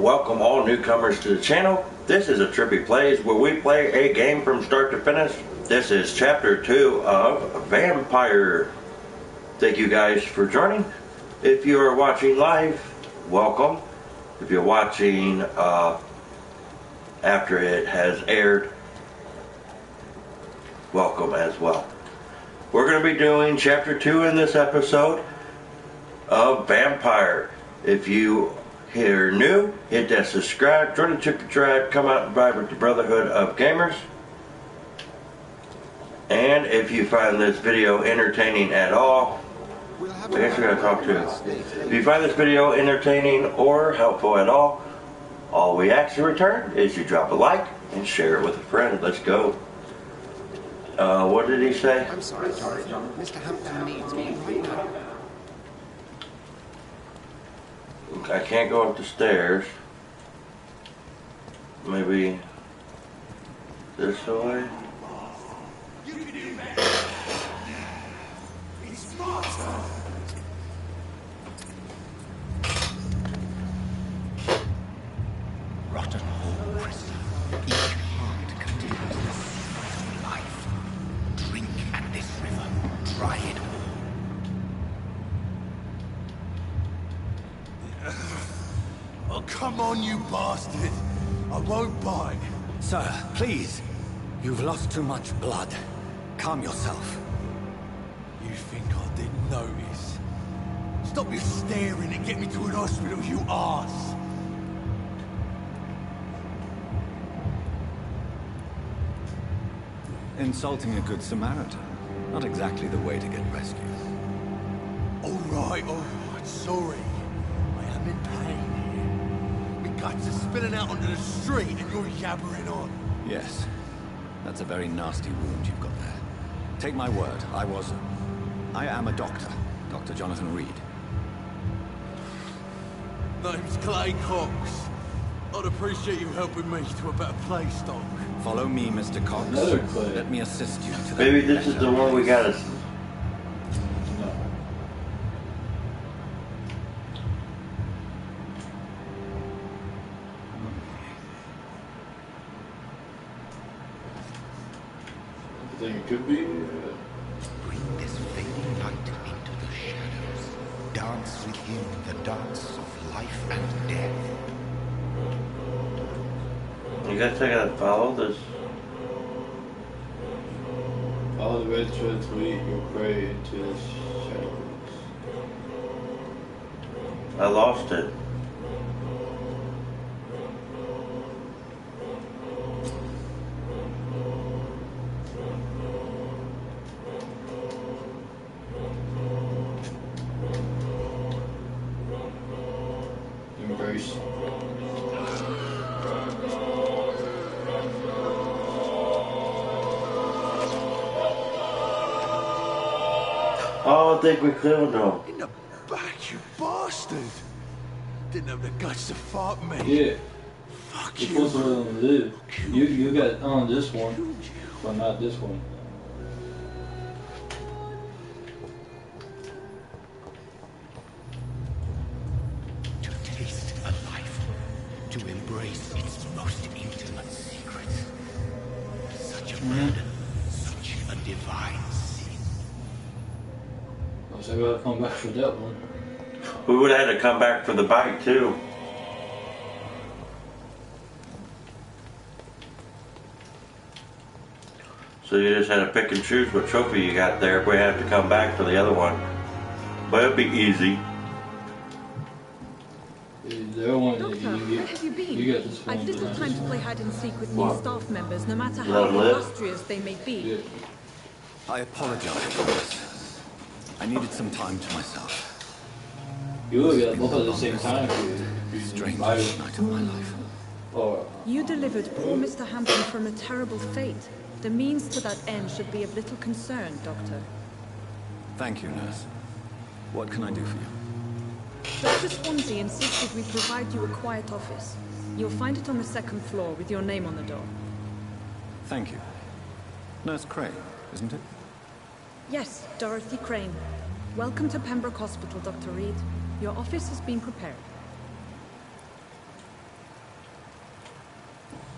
welcome all newcomers to the channel. This is a Trippie Playz where we play a game from start to finish. This is chapter 2 of Vampyr. Thank you guys for joining. If you are watching live, welcome. If you're watching after it has aired, welcome as well. We're going to be doing chapter 2 in this episode of Vampyr. If you are new, hit that subscribe, join the Trippie tribe, come out and vibe with the Brotherhood of Gamers. And if you find this video entertaining at all, I guess we're going to talk to you. If you find this video entertaining or helpful at all we ask in return is you drop a like and share it with a friend. Let's go. What did he say? I'm sorry, Mr. Hampton needs me right now. I can't go up the stairs. Maybe this way? Rotten hole crystal. Each heart contains the secret of life. Drink at this river. Try it all. Oh, come on, you bastard. I won't bite. Sir, please. You've lost too much blood. Calm yourself. You think I didn't notice? Stop your staring and get me to an hospital, you arse. Insulting a good Samaritan. Not exactly the way to get rescued. All right, sorry. I am in pain here. My guts are spilling out onto the street and you're yabbering on. Yes. That's a very nasty wound you've got there. Take my word, I am a doctor. Dr. Jonathan Reed. Name's Clay Cox. I'd appreciate you helping me to a better place, Doc. Follow me, Mr. Cox. Let me assist you to Maybe this is the one we gotta... I think it could be. Bring this fading light into the shadows. Dance with him the dance of life and death. I guess I gotta follow this. Follow the red thread to lead your prey into the shadows. I lost it. Embrace. Oh, I think we killed him. In the back, you bastard! Didn't have the guts to fight me. Yeah. Fuck You're you. supposed to let them live. You got on this one, but not this one. To taste a life, to embrace its most intimate secrets. Such a burden, such a divine sin. So I gotta come back for that one. We would have had to come back for the bike too. So you just had to pick and choose what trophy you got there if we have to come back for the other one. But it'd be easy. The other one, Doctor, where have you been? you got this one. I've little time to play hide and seek with new What? staff members, no matter Let how them live? illustrious they may be. Yeah. I apologize for this. I needed some time to myself. You look at both at the same time. Strangest night of my life. Or You delivered poor Mr. Hampton from a terrible fate. The means to that end should be of little concern, Doctor. Thank you, nurse. What can I do for you? Dr. Swansea insisted we provide you a quiet office. You'll find it on the second floor with your name on the door. Thank you. Nurse Crane, isn't it? Yes, Dorothy Crane. Welcome to Pembroke Hospital, Dr. Reed. Your office has been prepared.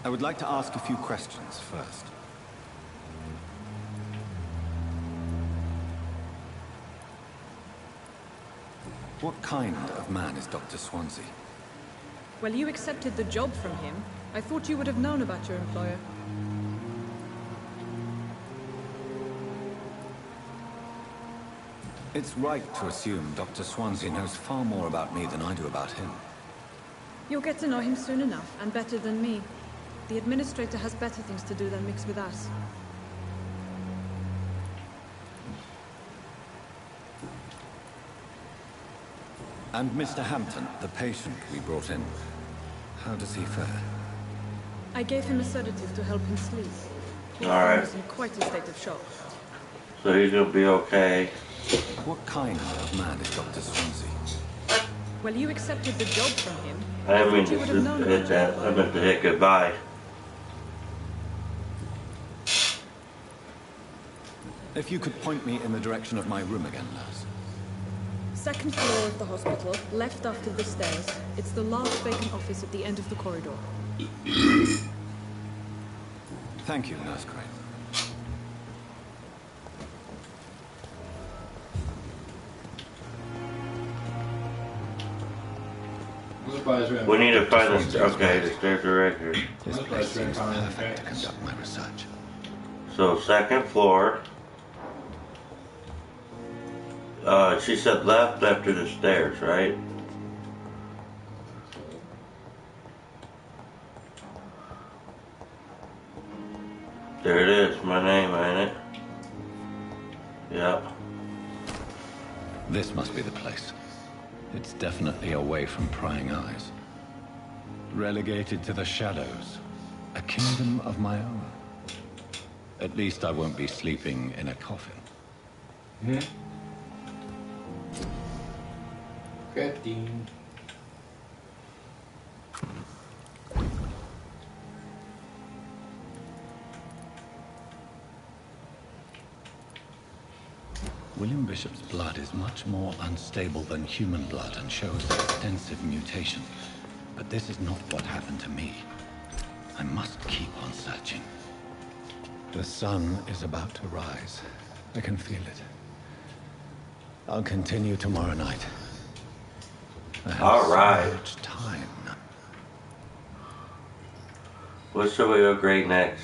I would like to ask a few questions first. What kind of man is Dr. Swansea? Well, you accepted the job from him. I thought you would have known about your employer. It's right to assume Dr. Swansea knows far more about me than I do about him. You'll get to know him soon enough, and better than me. The administrator has better things to do than mix with us. And Mr. Hampton, the patient we brought in, how does he fare? I gave him a sedative to help him sleep. He Alright. was in quite a state of shock. So he's gonna be okay. What kind of man is Dr. Swansea? Well, you accepted the job from him. I didn't mean thought you to would have known hit about that. your I meant to hit goodbye. If you could point me in the direction of my room again, nurse. Second floor of the hospital, left after the stairs. It's the last vacant office at the end of the corridor. Thank you, Nurse Crane. We need to find this. Okay, the stairs are right here. This place seems perfect to conduct my research. So second floor. She said left after the stairs, right? There it is, my name, ain't it? Yep. This must be the place. It's definitely away from prying eyes. Relegated to the shadows. A kingdom of my own. At least I won't be sleeping in a coffin. Creeping. William Bishop's blood is much more unstable than human blood and shows extensive mutation. But this is not what happened to me. I must keep on searching. The sun is about to rise. I can feel it. I'll continue tomorrow night. I have All right. so much time. What should we upgrade next?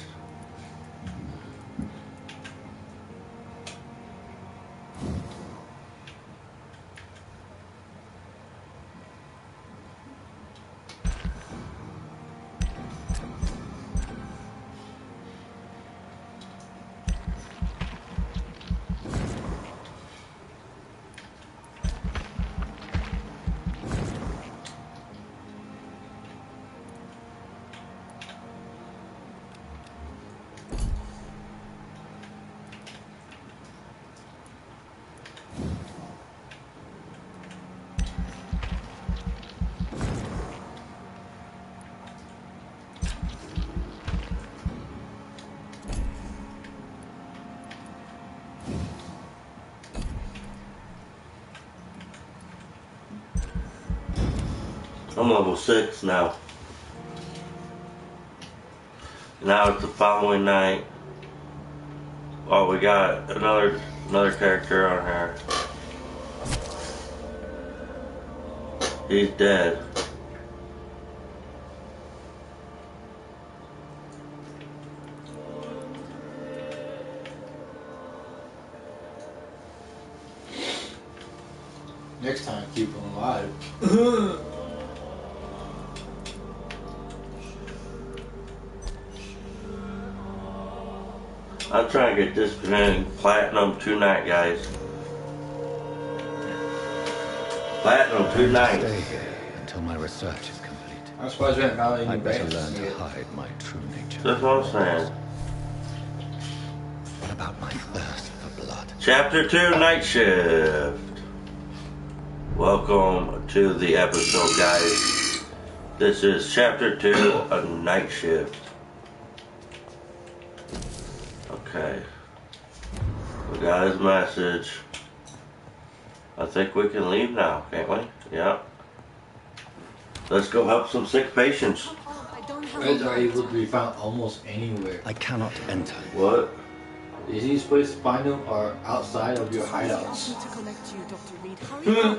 I'm level 6 now. Now it's the following night. Oh, we got another character on here. He's dead. Next time, keep him alive. I'm trying to get this platinum tonight, guys. Platinum tonight. Stay here until my research is complete. I'm surprised we haven't got any I'd better banks learn to yet. hide my true nature. That's what I'm saying. What about my thirst for blood? Chapter 2, Night Shift. Welcome to the episode, guys. This is Chapter 2, A Night Shift. Okay. We got his message. I think we can leave now, can't we? Yeah. Let's go help some sick patients. I don't somehow Reds are arrived. able to be found almost anywhere. I cannot enter. What? The easiest place to find them are outside of your Swansea asked hideouts. me to collect you, Dr. Reed. Hurry up.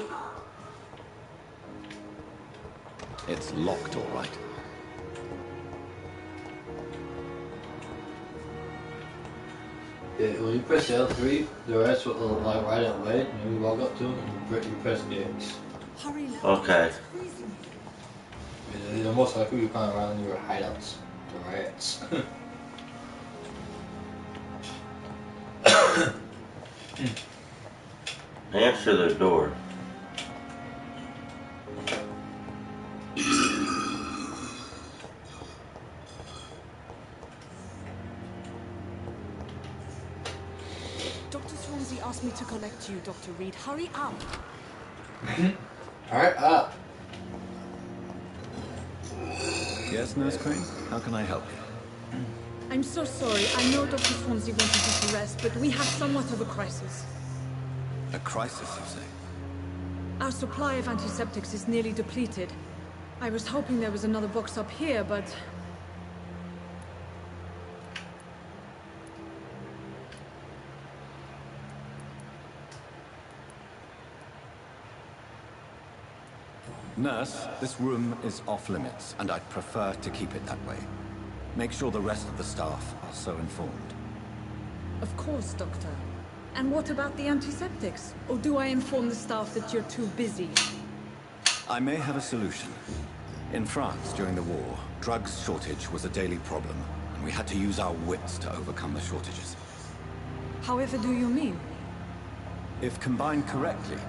It's locked, all right. Yeah, when you press L3, the rest will like right away, and you walk up to them, and you press X. Hurry now. Okay. It's freezing. The most likely you find around your hideouts, the rats. Answer the door. Dr. Swansea asked me to collect you, Dr. Reed. Hurry up. Alright, up. Yes, Nurse Crane? How can I help you? I'm so sorry. I know Dr. Swansea wanted you to rest, but we have somewhat of a crisis. A crisis, you say? Our supply of antiseptics is nearly depleted. I was hoping there was another box up here, but... Nurse, this room is off limits, and I'd prefer to keep it that way. Make sure the rest of the staff are so informed. Of course, Doctor. And what about the antiseptics? Or do I inform the staff that you're too busy? I may have a solution. In France, during the war, drugs shortage was a daily problem, and we had to use our wits to overcome the shortages. However do you mean? If combined correctly,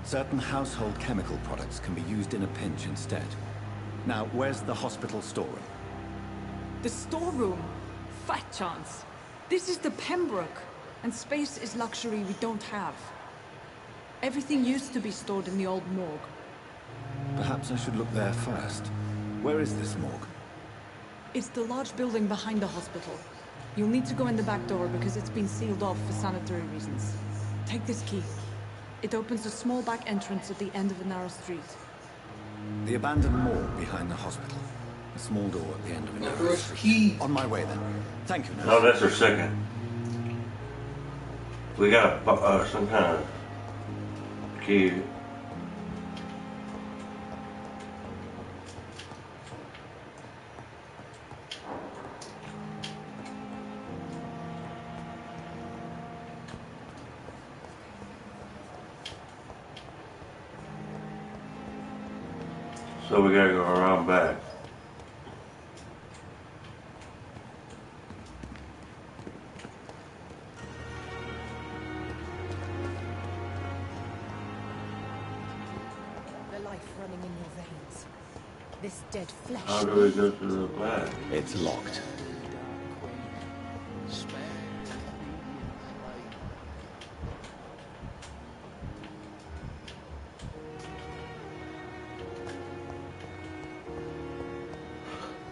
certain household chemical products can be used in a pinch instead. Now, where's the hospital storeroom? The storeroom? Fat chance. This is the Pembroke, and space is luxury we don't have. Everything used to be stored in the old morgue. Perhaps I should look there first. Where is this morgue? It's the large building behind the hospital. You'll need to go in the back door because it's been sealed off for sanitary reasons. Take this key. It opens a small back entrance at the end of a narrow street. The abandoned morgue behind the hospital. A small door at the end of a narrow First street. key. On my way then. Thank you, nurse. No, that's our second. We got some kind of key. So we gotta go around back. The life running in your veins. This dead flesh. How do we go to the back? It's locked.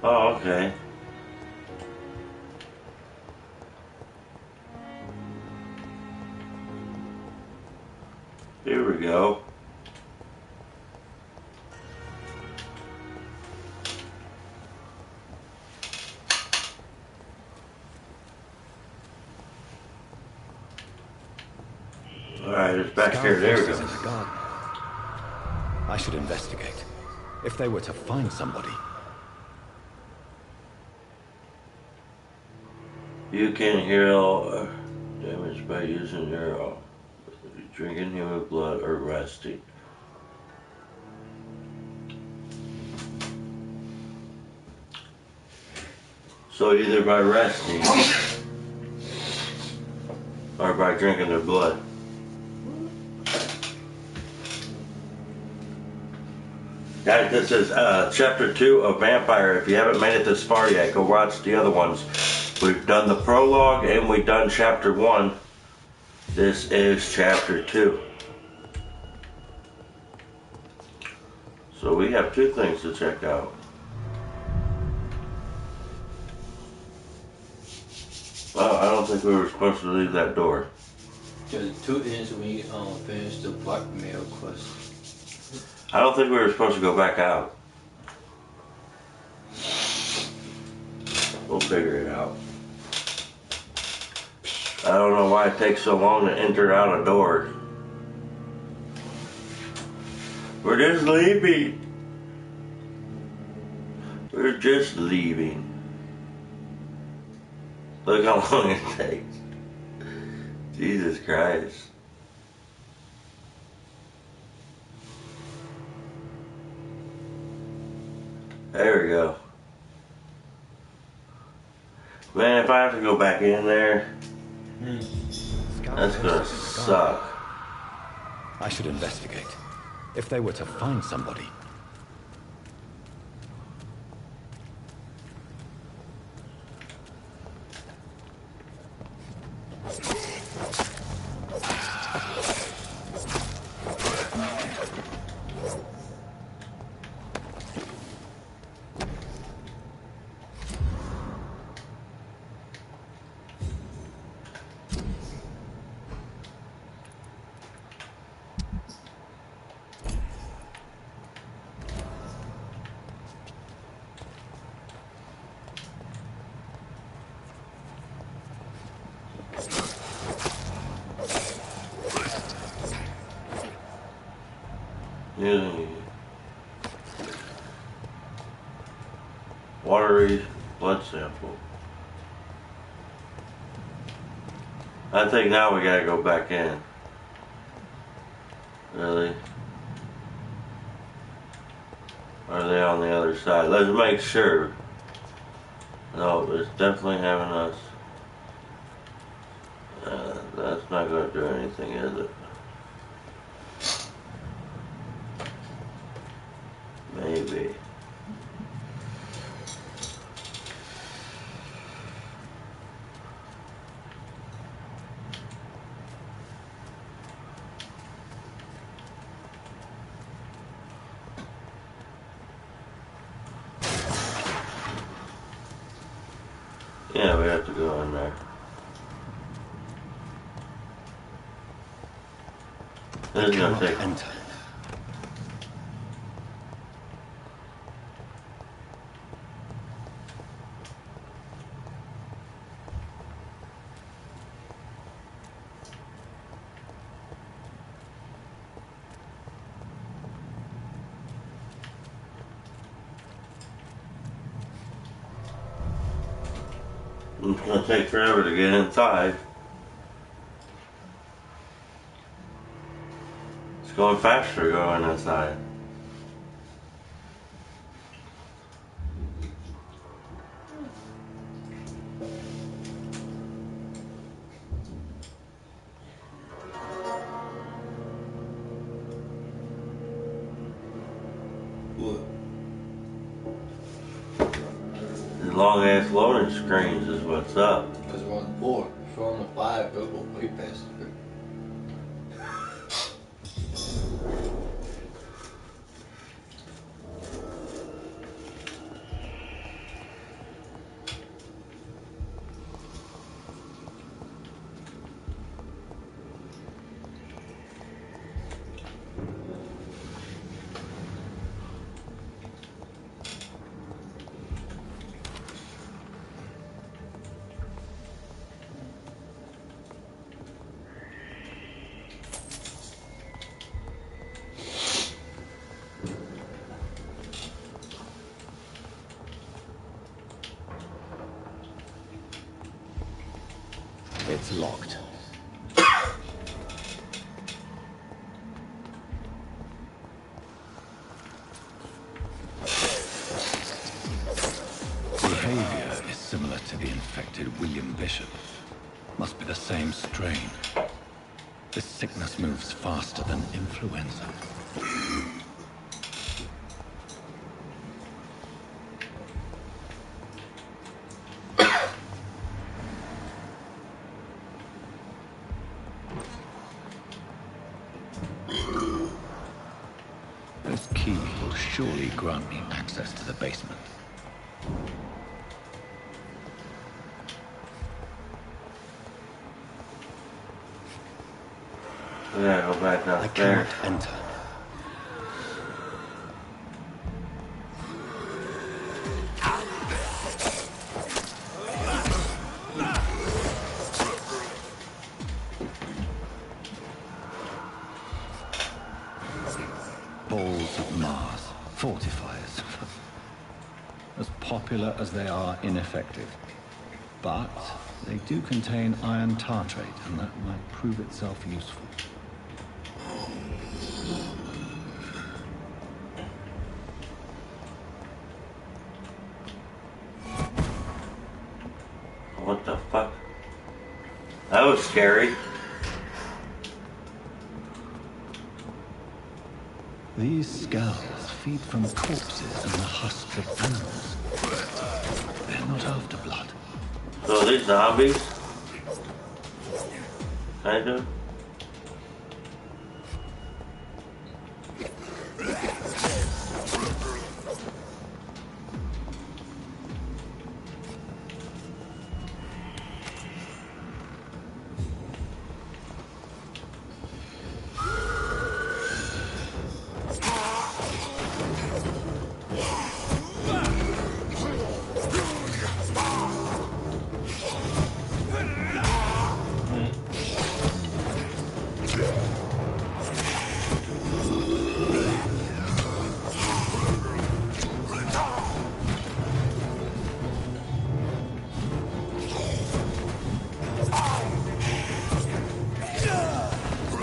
Oh, okay. Here we go. Alright, it's back here. There we Scout go. forces in the garden. I should investigate. If they were to find somebody. You can heal damage by using your drinking human blood or resting. So either by resting or by drinking their blood. Guys, this is chapter 2 of Vampyr. If you haven't made it this far yet, go watch the other ones. We've done the prologue and we've done chapter 1. This is chapter 2. So we have 2 things to check out. Oh, I don't think we were supposed to leave that door. Just 2 ends when you finish the blackmail quest. I don't think we were supposed to go back out. We'll figure it out. I don't know why it takes so long to enter out a door. We're just leaving. We're just leaving. Look how long it takes. Jesus Christ. There we go. Man, if I have to go back in there, that's gonna suck. I should investigate. If they were to find somebody. Watery blood sample. I think now we gotta go back in. Really? Or are they on the other side? Let's make sure. No, it's definitely having us. That's not gonna do anything, is it? Maybe. Yeah, we have to go in there. This is gonna take. Enter. It's gonna take forever to get inside. It's going faster going inside. What? These long ass loading screens is what's up. Because we're on the 4. If we're on the 5, we'll go way past it. It's locked. Behavior is similar to the infected William Bishop. Must be the same strain. This sickness moves faster than influenza. This key will surely grant me access to the basement. Yeah, go back I downstairs. cannot enter. balls of Mars, fortifiers. As popular as they are ineffective. But they do contain iron tartrate, and that might prove itself useful. What the fuck? That was scary. These skulls feed from corpses and the husks of animals. They're not after blood. So these zombies? Kind of.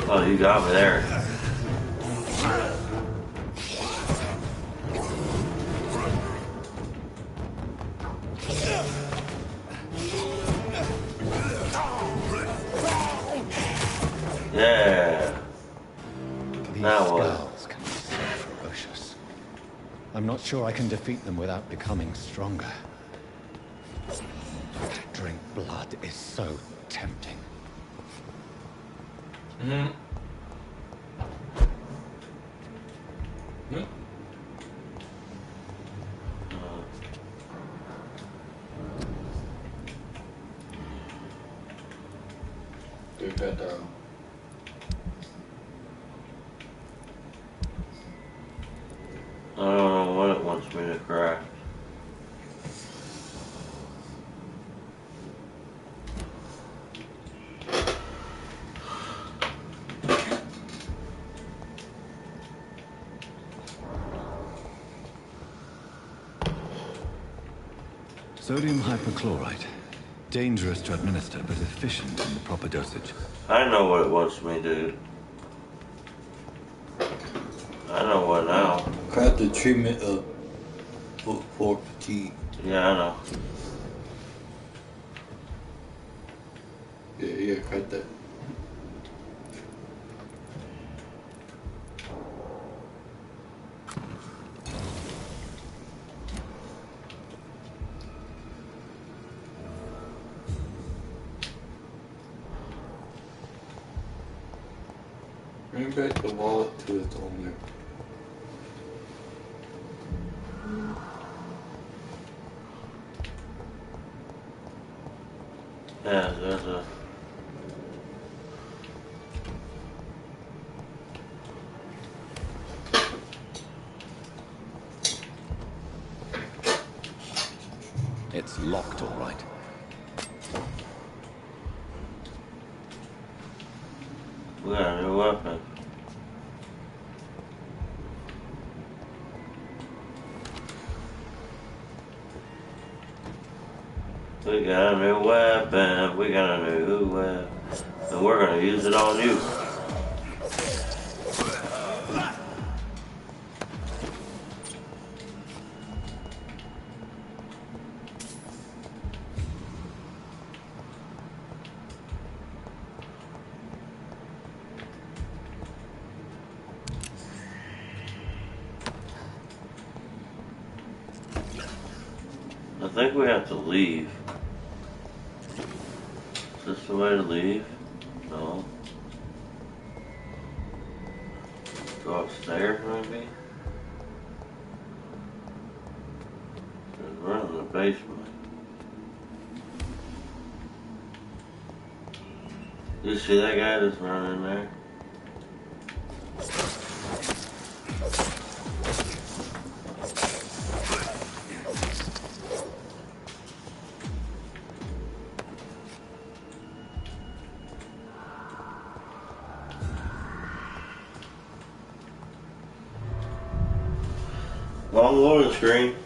Oh, you got me there. Yeah. These That was. skulls can be so ferocious. I'm not sure I can defeat them without becoming stronger. To drink blood is so tempting. Good cut there. I don't know what it wants me to craft. Sodium hypochlorite. Dangerous to administer, but efficient in the proper dosage. I know what it wants me to do. I know what now. Craft the treatment of for fatigue. Yeah, I know. Yeah, craft that. Bring back the wallet to its owner. Yeah, there's a. It's locked, all right. We got a new weapon. We got a new weapon. We got a new weapon. And we're gonna use it on you. I think we have to leave. Is this the way to leave? No. Go upstairs, maybe? We're in the basement. You see that guy just running in there? Long loading screen.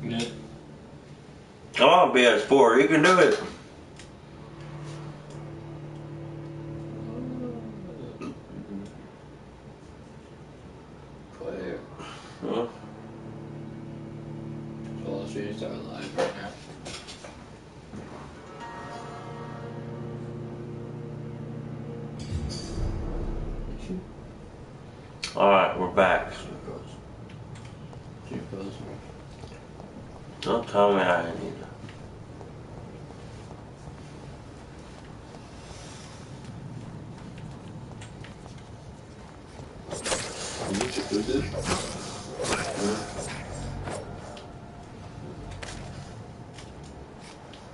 Yeah. Come on, BS4, you can do it. Player. Huh? So let's restart live right now. Alright, we're back. Don't tell me I need to.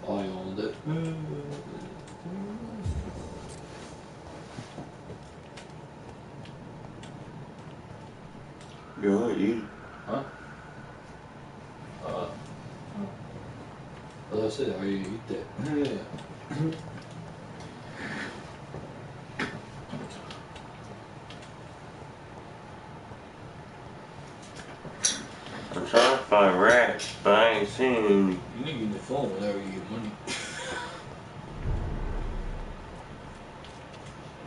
I owned it. You want to eat? Huh? Well, that's it. Are you eat that? Yeah. I'm trying to find rats, but I ain't seen any. You need to use the phone whenever you get money.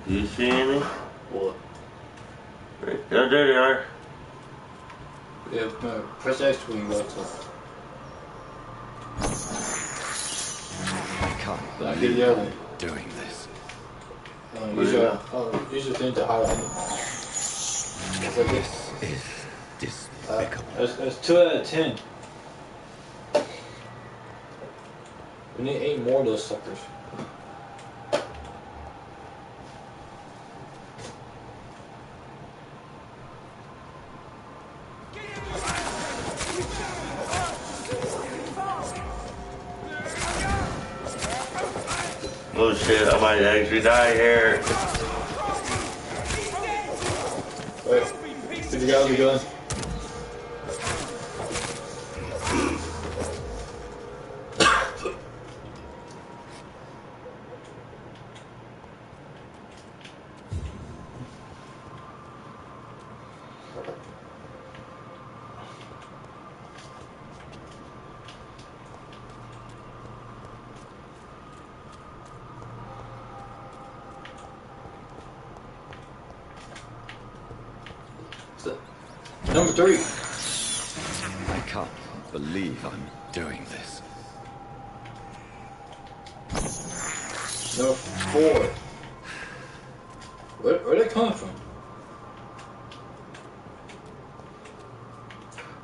Do you see any? What? Right there they are. Yeah, press X when you go to. I can't Back believe in the other. I'm doing this. Use your thing to highlight it. It's like this. This is despicable. That's 2 out of 10. We need 8 more of those suckers. Oh shit, I might actually die here. Wait, did you guys be going? Number 3. I can't believe I'm doing this. Number 4. Where are they coming from?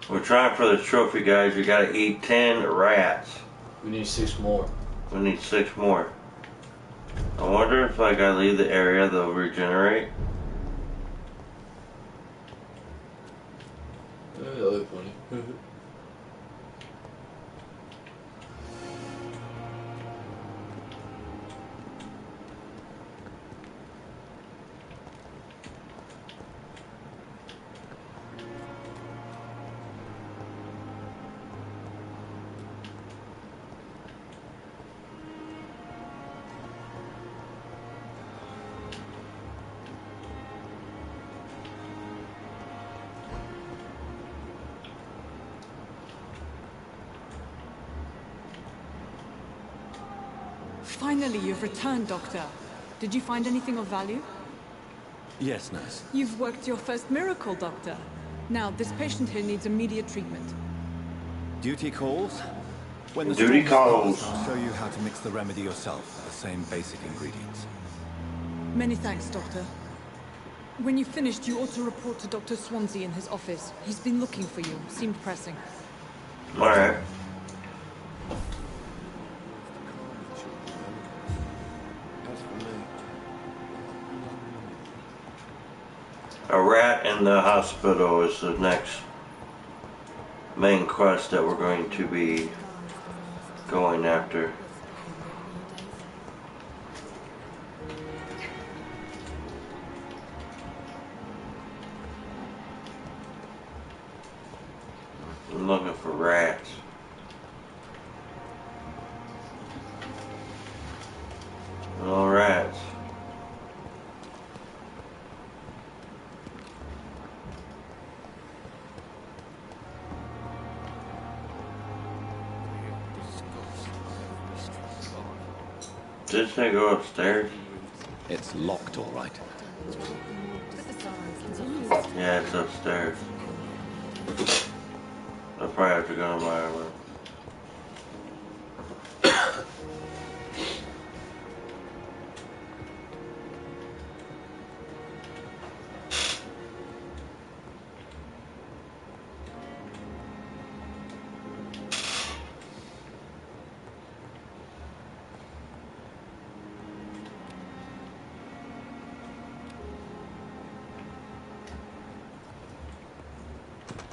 We're trying for the trophy, guys. You gotta eat 10 rats. We need 6 more. We need 6 more. I wonder if like I leave the area, they'll regenerate. That look funny. Finally, you've returned, Doctor. Did you find anything of value? Yes, nurse. You've worked your first miracle, Doctor. Now, this patient here needs immediate treatment. Duty calls? When the Duty storm starts, calls. I'll show you how to mix the remedy yourself, the same basic ingredients. Many thanks, Doctor. When you've finished, you ought to report to Dr. Swansea in his office. He's been looking for you. Seemed pressing. Alright. A rat The hospital is the next main quest that we're going to be going after. I'm looking for rats. No rats. Did they go upstairs? It's locked, all right. Yeah, it's upstairs. I'll probably have to go to my room.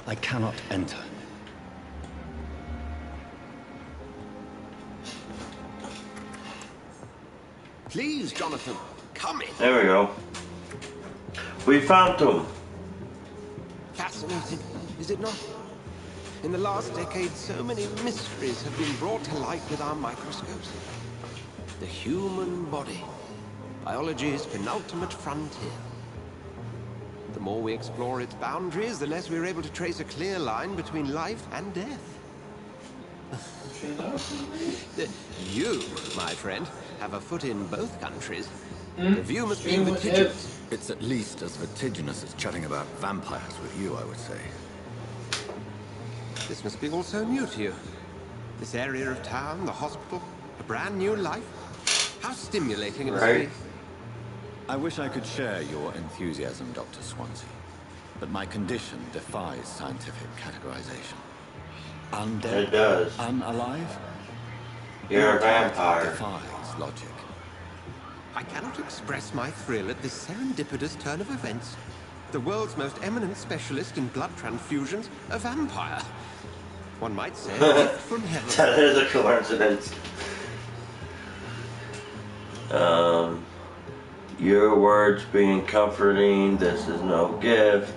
I cannot enter. Please, Jonathan, come in. There we go. We found them. Fascinating, is it not? In the last decade, so many mysteries have been brought to light with our microscopes. The human body, biology's penultimate frontier. The more we explore its boundaries, the less we're able to trace a clear line between life and death. You, my friend, have a foot in both countries. The view must be vertiginous. It's at least as vertiginous as chatting about vampires with you, I would say. This must be all so new to you. This area of town, the hospital, a brand new life. How stimulating it must be. I wish I could share your enthusiasm, Dr. Swansea, but my condition defies scientific categorization. Undead? It does. Unalive? You're a vampire. Defies logic. I cannot express my thrill at this serendipitous turn of events. The world's most eminent specialist in blood transfusions, a vampire. One might say a gift from heaven. That is a coincidence. Your words being comforting, this is no gift.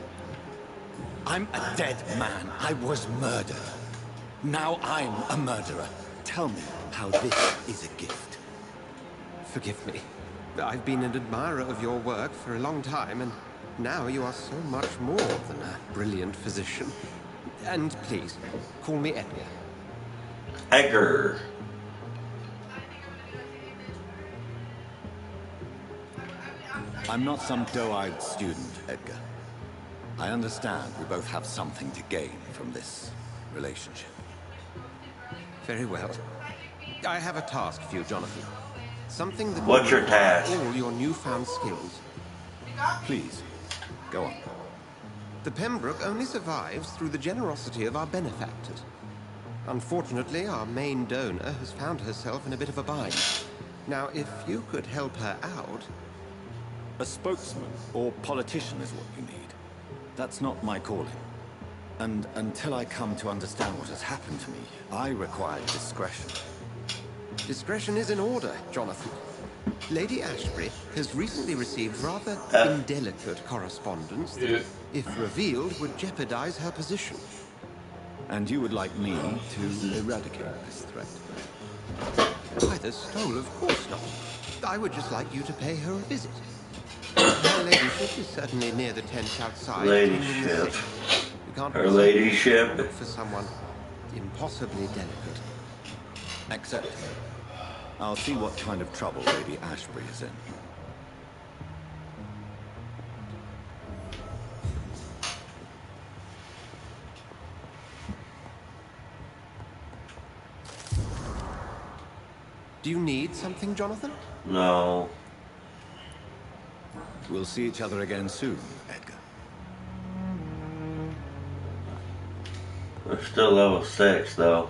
I'm a dead man. I was murdered. Now I'm a murderer. Tell me how this is a gift. Forgive me. I've been an admirer of your work for a long time, and now you are so much more than a brilliant physician. And please, call me Edgar. Edgar. I'm not some doe-eyed student, Edgar. I understand we both have something to gain from this relationship. Very well. I have a task for you, Jonathan. Something that What's will your task? all your newfound skills. Please, go on. The Pembroke only survives through the generosity of our benefactors. Unfortunately, our main donor has found herself in a bit of a bind. Now, if you could help her out... A spokesman or politician is what you need. That's not my calling. And until I come to understand what has happened to me, I require discretion. Discretion is in order, Jonathan. Lady Ashbury has recently received rather indelicate correspondence that, if revealed, would jeopardize her position. And you would like me to eradicate this threat? By the stole, of course not. I would just like you to pay her a visit. Her ladyship is certainly near the tent outside. Ladyship. You can't Her ladyship. look for someone impossibly delicate. Accept. I'll see what kind of trouble Lady Ashbury is in. Do you need something, Jonathan? No. We'll see each other again soon, Edgar. We're still level 6 though.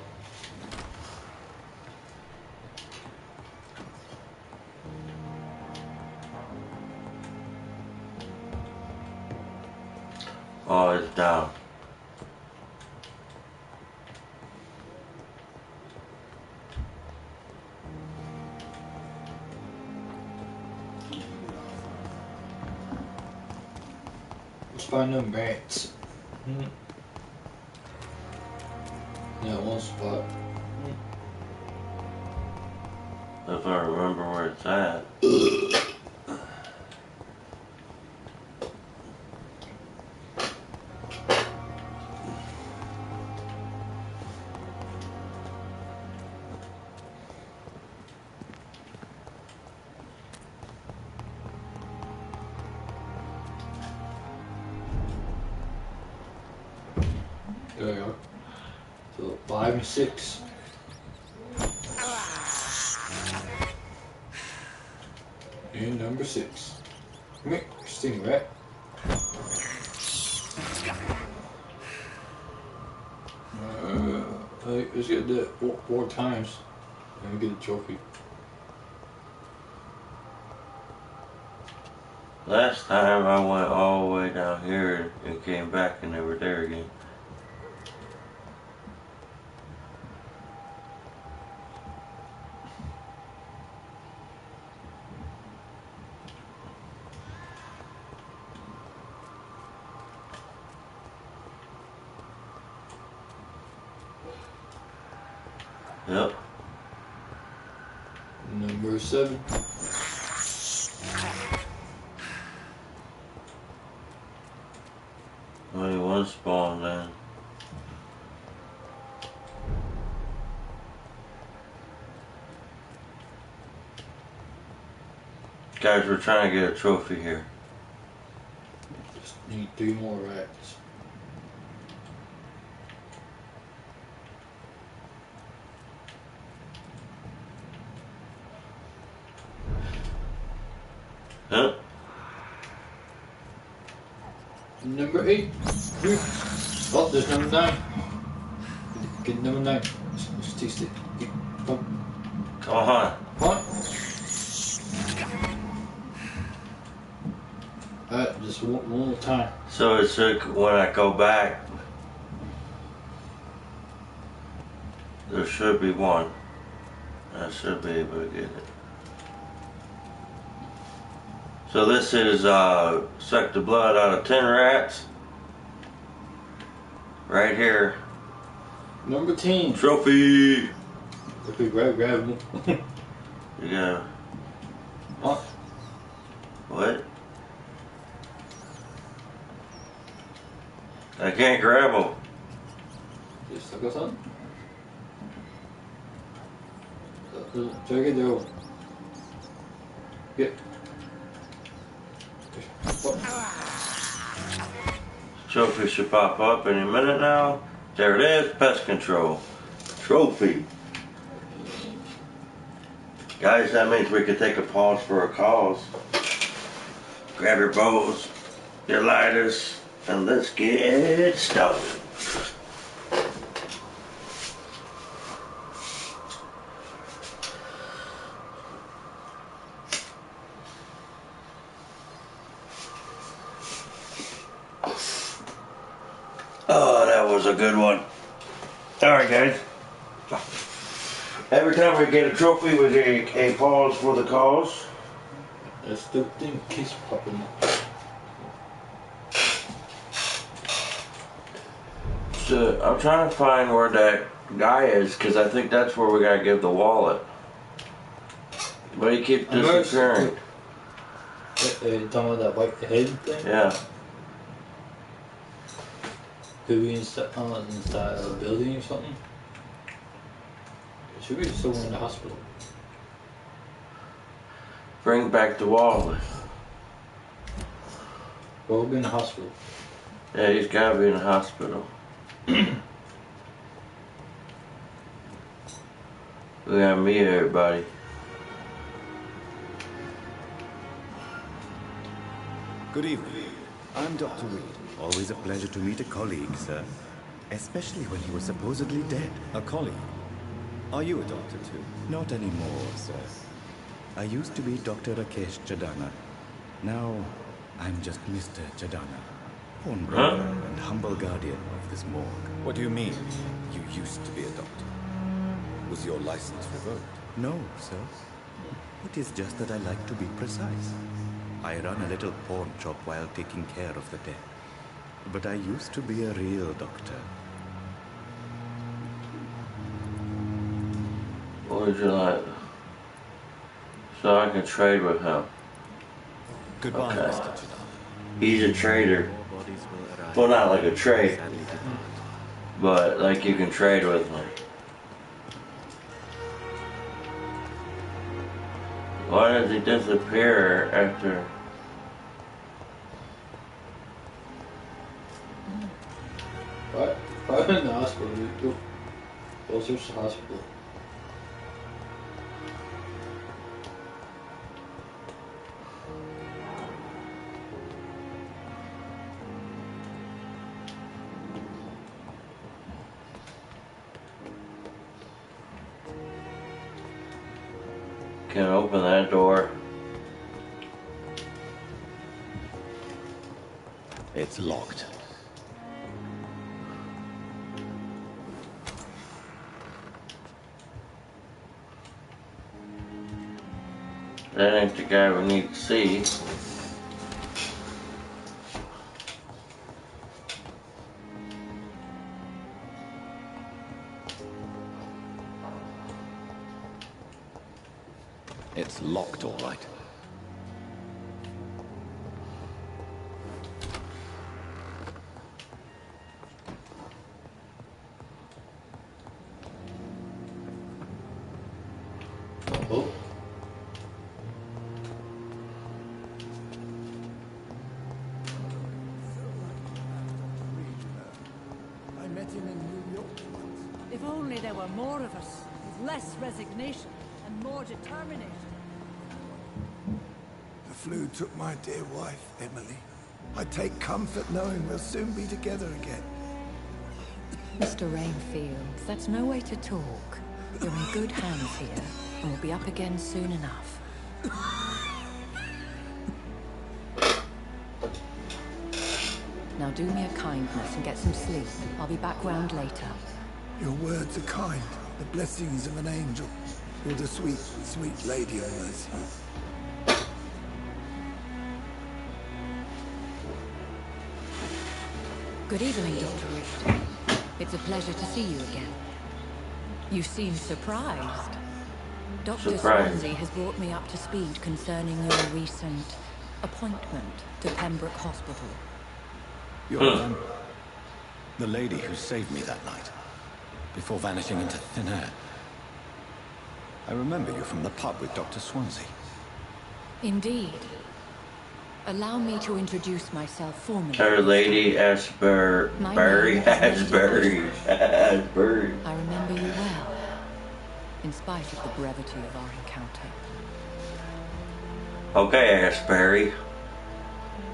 find them rats. Yeah, one spot. If I remember where it's at. There we go. So 5 and 6. And number 6. Come here, sting rat. Let's get that four times and we get a trophy. Last time I went all the way down here and came back and they were there again. Yep. Number 7. Only one spawn then. Guys, we're trying to get a trophy here. Just need 3 more rats. Huh? Number 8. Here. Oh, there's number 9. Get number 9. Let's taste it. Come on. Come on. Alright, just one more time. So it's when I go back, there should be one. I should be able to get it. So this is suck the blood out of 10 rats. Right here. Number 10. Trophy! Okay, grab them. You gotta... What? What? I can't grab them. Just suck us on. Try to get the other one. Get. Trophy should pop up any minute now. There it is, pest control. Trophy. Guys, that means we could take a pause for a cause. Grab your bows, your lighters, and let's get started. Oh, that was a good one. Alright guys. Every time we get a trophy, we get a pause for the cause. That's the thing keeps popping up. So, I'm trying to find where that guy is, because I think that's where we gotta give the wallet. But he keeps disappearing. You talking about that white head thing? Yeah. Could be inside a building or something? It should be somewhere in the hospital. Bring back the wallet. Well, we'll be in the hospital. Yeah, he's gotta be in the hospital. We gotta meet everybody. Good evening. I'm Dr. Reed. Always a pleasure to meet a colleague, sir. Especially when he was supposedly dead. A colleague? Are you a doctor too? Not anymore, sir. I used to be Dr. Rakesh Chadana. Now, I'm just Mr. Chadana. Pawnbroker and humble guardian of this morgue. What do you mean? You used to be a doctor. Was your license revoked? No, sir. It is just that I like to be precise. I run a little pawn shop while taking care of the dead. but I used to be a real doctor. What would you like? So I can trade with him. Goodbye, Okay. Mr. Janata. He's a trader. Well, not like a trade, but like you can trade with him. Why does he disappear after? Right. Probably in the hospital, dude. Go search the hospital. Can't open that door. It's locked. That ain't the guy we need to see. It's locked, all right. Oh. I met him in New York once. If only there were more of us, with less resignation and more determination. The flu took my dear wife, Emily. I take comfort knowing we'll soon be together again. Mr. Rainfield, that's no way to talk. You're in good hands here, and we'll be up again soon enough. Now do me a kindness and get some sleep. I'll be back round later. Your words are kind, the blessings of an angel. You're the sweet, sweet lady of mercy. Good evening, Dr. Reed. It's a pleasure to see you again. You seem surprised. Dr. Swansea has brought me up to speed concerning your recent appointment to Pembroke Hospital. You're the lady who saved me that night, before vanishing into thin air. I remember you from the pub with Dr. Swansea. Indeed. Allow me to introduce myself formally. Her Lady Asbury. Asbury. I remember you well, in spite of the brevity of our encounter. Okay, Asbury.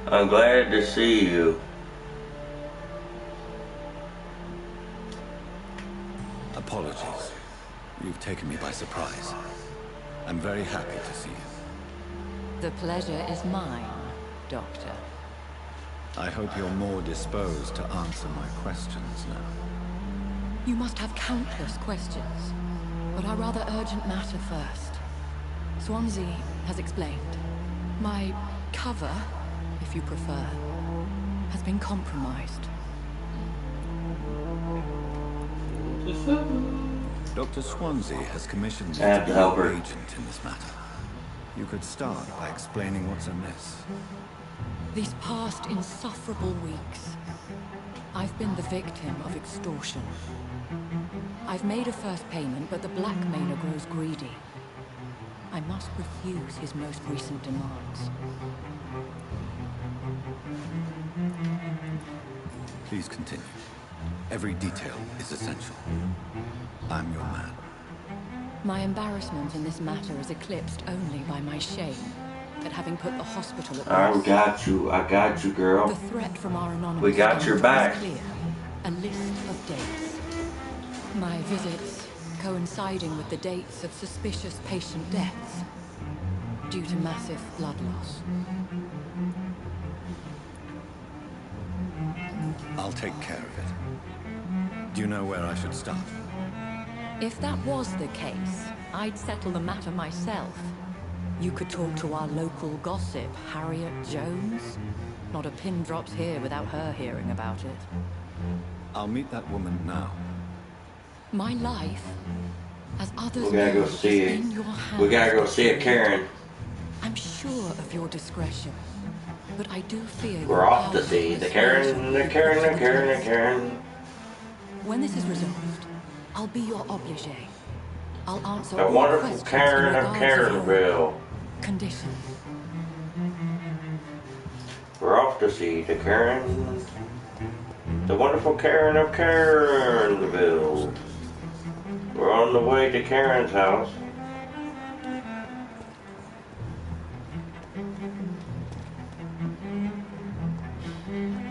I'm glad to see you. Apologies. You've taken me by surprise. I'm very happy to see you. The pleasure is mine, Doctor. I hope you're more disposed to answer my questions now. You must have countless questions, but our rather urgent matter first. Swansea has explained. My cover, if you prefer, has been compromised. Dr. Swansea has commissioned me I to be help your her. agent in this matter. You could start by explaining what's amiss. These past insufferable weeks, I've been the victim of extortion. I've made a first payment, but the blackmailer grows greedy. I must refuse his most recent demands. Please continue. Every detail is essential. I'm your man. My embarrassment in this matter is eclipsed only by my shame at having put the hospital at risk. I got you, girl. The threat from our anonymous We got your contact back. is clear. A list of dates. My visits coinciding with the dates of suspicious patient deaths due to massive blood loss. I'll take care of it. Do you know where I should start? If that was the case, I'd settle the matter myself. You could talk to our local gossip, Harriet Jones. Not a pin drops here without her hearing about it. I'll meet that woman now. My life, as others We gotta know, go see is it. in your hands. We gotta go see a Karen. I'm sure of your discretion, but I do fear We're off to see the Karen, the Karen, the Karen, the Karen. When this is resolved, I'll be your obligé. I'll answer The all wonderful questions Karen in of regards your Karenville. condition. We're off to see the Karen, the wonderful Karen of Karenville. We're on the way to Karen's house.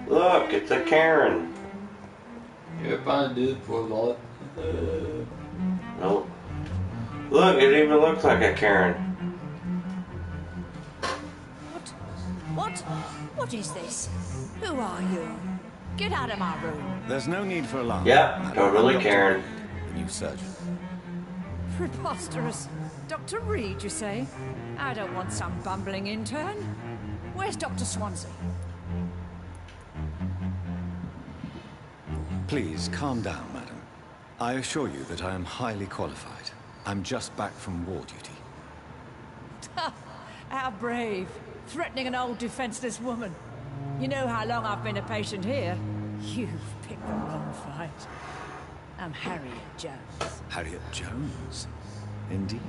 Look, it's a Karen. You're fine, dude, for a lot. Nope. Look, it even looks like a Karen. What is this? Who are you? Get out of my room. There's no need for alarm. Yep, totally Karen. The new surgeon. Preposterous. Dr. Reed, you say? I don't want some bumbling intern. Where's Dr. Swansea? Please, calm down, madam. I assure you that I am highly qualified. I'm just back from war duty. How brave. Threatening an old defenseless woman. You know how long I've been a patient here? You've picked the wrong fight. I'm Harriet Jones. Harriet Jones? Indeed.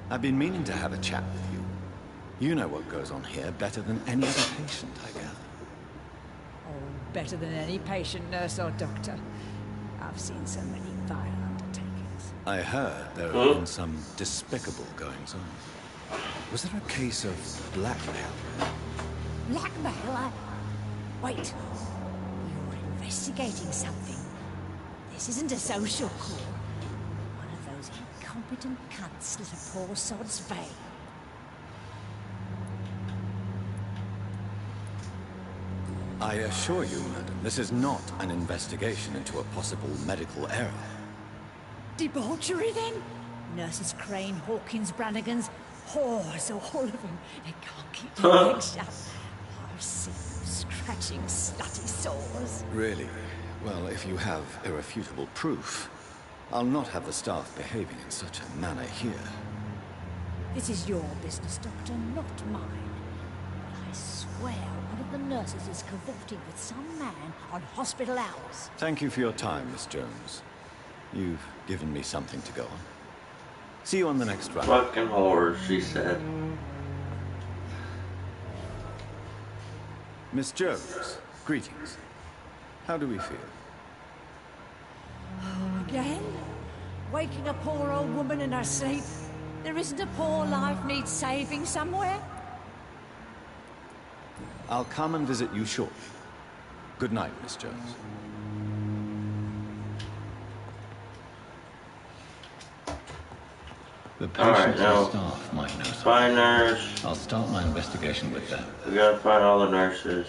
I've been meaning to have a chat with you. You know what goes on here better than any other patient, I gather. Oh, better than any patient, nurse or doctor. I've seen so many vile undertakings. I heard there have been some despicable goings-on. Was there a case of blackmail? Blackmail? Wait. You're investigating something. This isn't a social call. One of those incompetent cunts lit a poor sod's vein. I assure you, madam, this is not an investigation into a possible medical error. Debauchery, then? Nurses Crane, Hawkins, Brannigans, whores, all of them. They can't keep their legs shut. I've seen them scratching slutty sores. Really? Well, if you have irrefutable proof, I'll not have the staff behaving in such a manner here. This is your business, Doctor, not mine. But I swear one of the nurses is cavorting with some man on hospital hours. Thank you for your time, Miss Jones. You've given me something to go on. See you on the next run. Fucking whores, she said. Miss Jones, greetings. How do we feel? Oh, again? Waking a poor old woman in her sleep? There isn't a poor life needs saving somewhere? I'll come and visit you shortly. Good night, Miss Jones. The patients now. and staff might know something. Find nurse. I'll start my investigation with them. We gotta find all the nurses.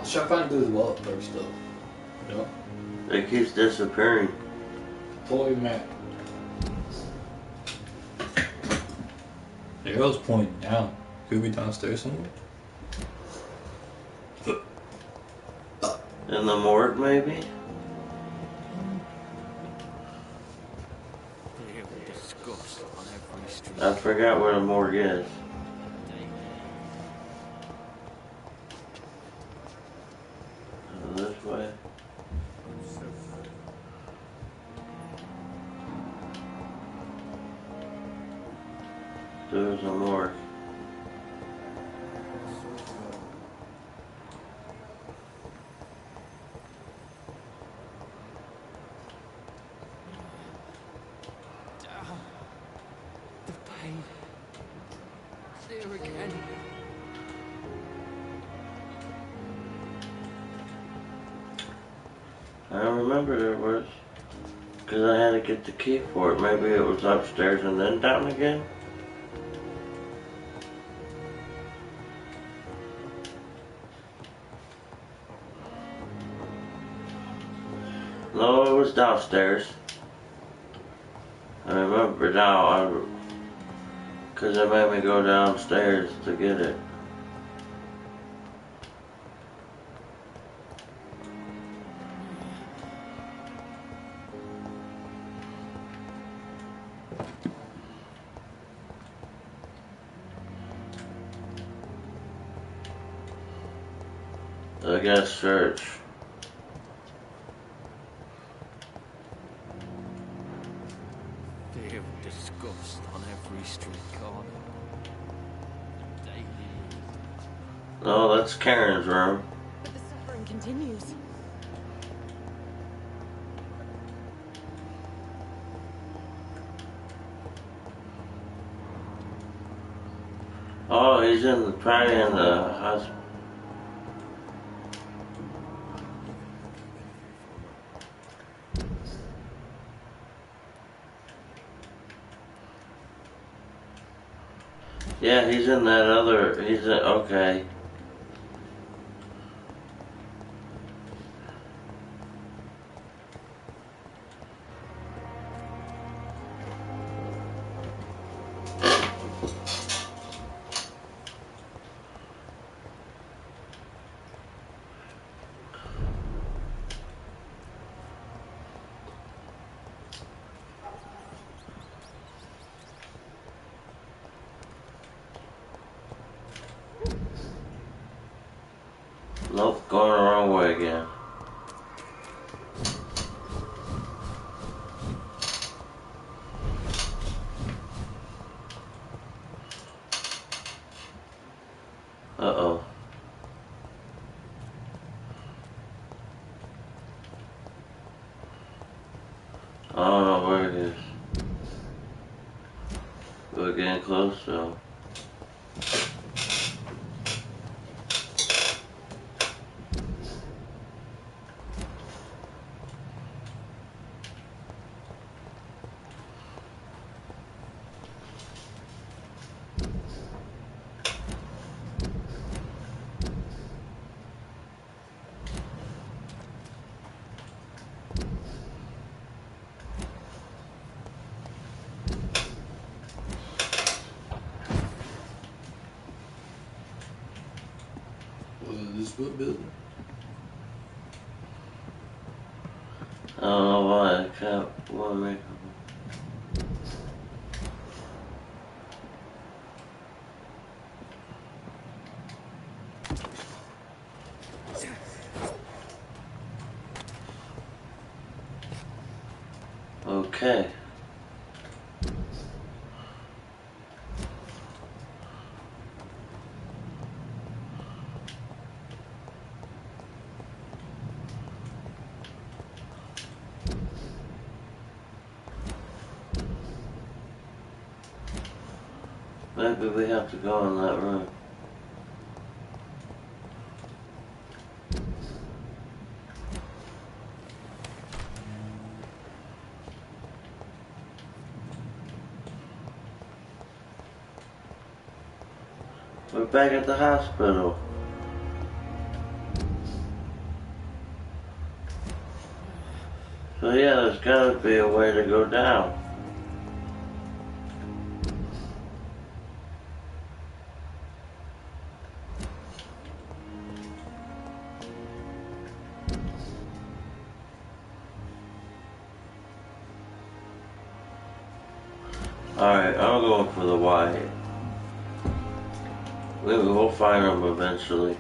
Should I find do the wallet first, though? You know? It keeps disappearing. Toy map. The arrow's pointing down. Could be downstairs somewhere. In the morgue, maybe? I forgot where the morgue is. This way. There's a morgue. The pain. There again. I don't remember there was. Because I had to get the key for it. Maybe it was upstairs and then down again. was downstairs. I remember now, because it made me go downstairs to get it. I guess church. Fear and disgust on every street corner. Daily. No, that's Karen's room. But the suffering continues. Oh, he's probably in the hospital. Yeah, he's in that other, okay. Nope, going the wrong way again. Uh-oh. I don't know where it is. We're getting close, so. What building? I don't know why I can't want to make okay. Maybe we have to go in that room. We're back at the hospital. So yeah, there's gotta be a way to go down. Alright, I'm going for the Y. We'll find them eventually.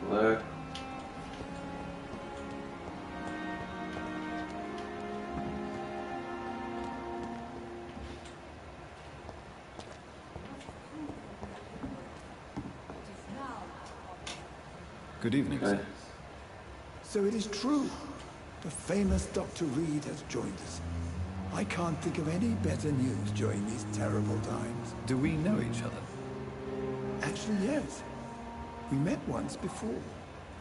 Where? Good evening, sir. So it is true. The famous Dr. Reed has joined us. I can't think of any better news during these terrible times. Do we know each other? Actually, yes. We met once before,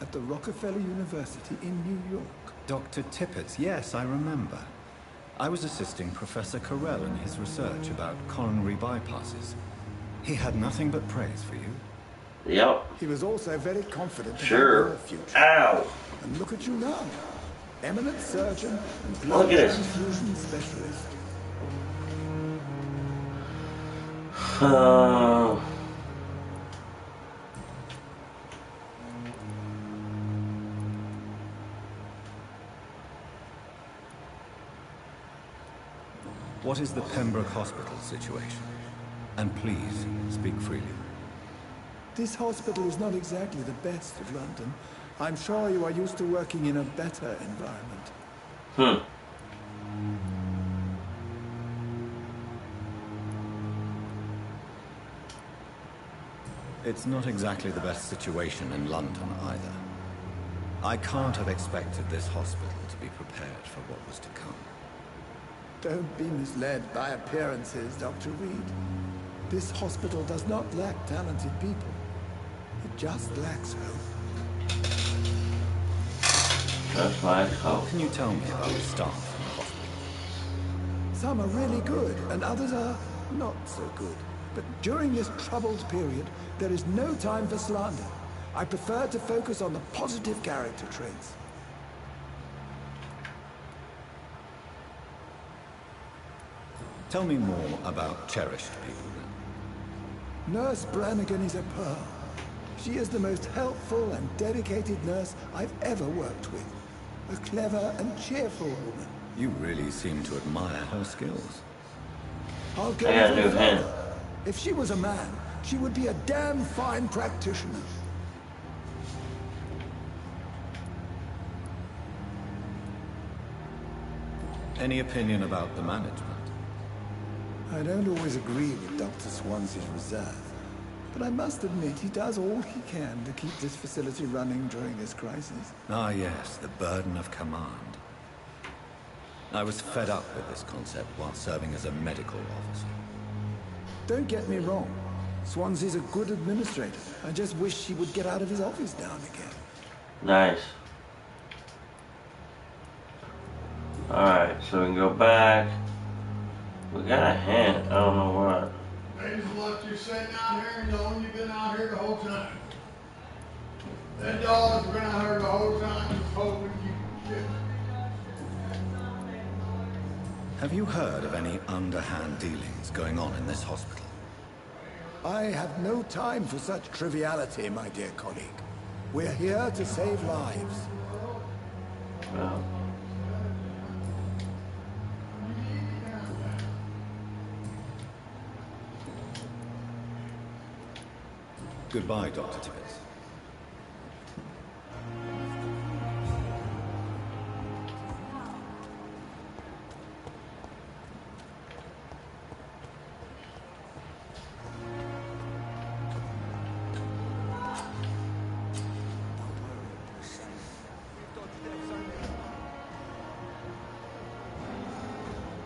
at the Rockefeller University in New York. Dr. Tippett, yes, I remember. I was assisting Professor Carell in his research about coronary bypasses. He had nothing but praise for you. Yep. He was also very confident about Sure. your future. Ow. And look at you now. Eminent surgeon and Look blood at this. transfusion specialist. What is the Pembroke Hospital situation? And please, speak freely. This hospital is not exactly the best of London. I'm sure you are used to working in a better environment. It's not exactly the best situation in London either. I can't have expected this hospital to be prepared for what was to come. Don't be misled by appearances, Dr. Reed. This hospital does not lack talented people. It just lacks hope. That's my hope. What can you tell me about the staff in the hospital? Some are really good, and others are not so good. But during this troubled period, there is no time for slander. I prefer to focus on the positive character traits. Tell me more about cherished people then. Nurse Brannigan is a pearl. She is the most helpful and dedicated nurse I've ever worked with. A clever and cheerful woman. You really seem to admire her skills. I'll go I got a even new hand. further. If she was a man, she would be a damn fine practitioner. Any opinion about the management? I don't always agree with Dr. Swansea's reserve, but I must admit he does all he can to keep this facility running during this crisis. Ah yes, the burden of command. I was fed up with this concept while serving as a medical officer. Don't get me wrong. Swansea's a good administrator. I just wish he would get out of his office now and again. Nice. Alright, so we can go back. We got a hint. I don't know what. They just left you sitting out here and knowing you've been out here the whole time. That dog's been out here the whole time just hoping you could get. Have you heard of any underhand dealings going on in this hospital? I have no time for such triviality, my dear colleague. We're here to save lives. Well, Goodbye, Dr. Tippett.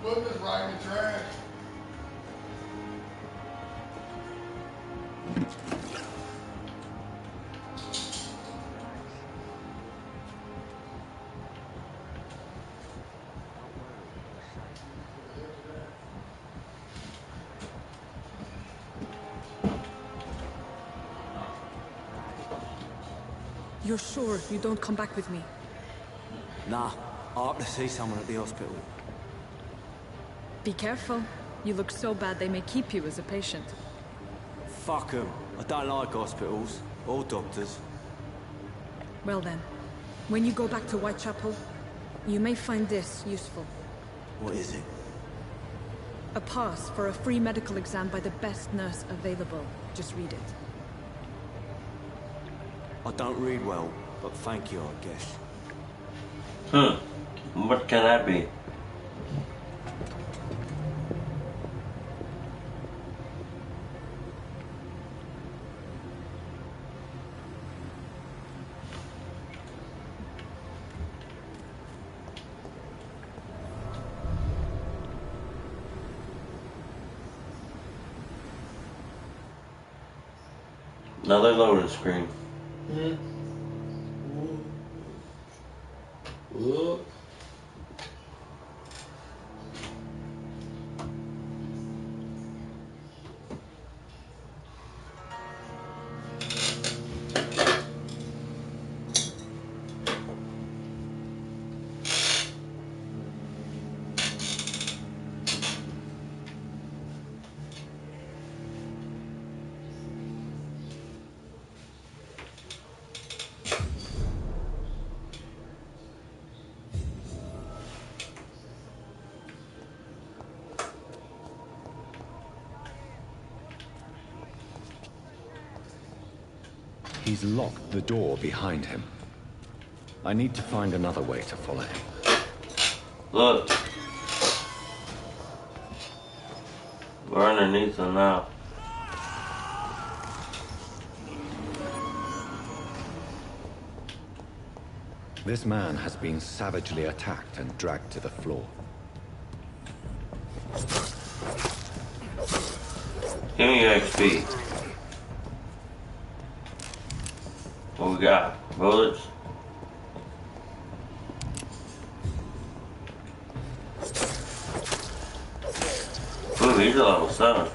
Put this right in the trash. You're sure you don't come back with me? Nah, I ought to see someone at the hospital. Be careful. You look so bad they may keep you as a patient. Fuck 'em. I don't like hospitals or doctors. Well then, when you go back to Whitechapel, you may find this useful. What is it? A pass for a free medical exam by the best nurse available. Just read it. I don't read well, but thank you, I guess. What can that be? Another loading screen. Whoa. He's locked the door behind him. I need to find another way to follow him. Look. We're underneath him now. This man has been savagely attacked and dragged to the floor. Give me your XP. What we got? Bullets? Ooh, he's a level 7.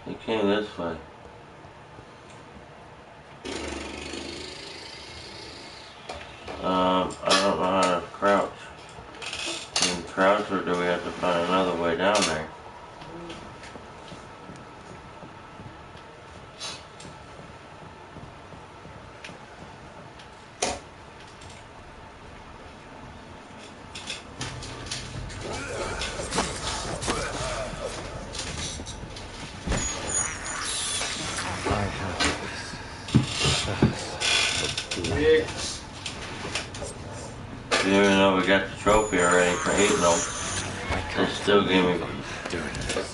He came this way. I don't know how to crouch. Can we crouch, or do we have to find another way down there? Even though we got the trophy already for hitting them, they still give me doing this.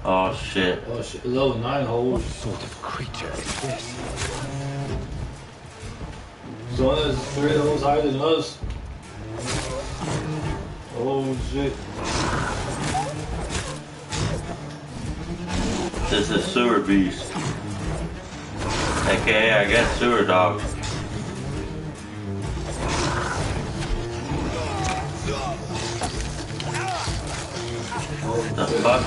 Oh shit. Oh shit, level 9 holes. What sort of creature is this? So there's 3 levels higher than us. Oh shit. This is Sewer Beast. AKA, I guess, Sewer Dog. The fuck?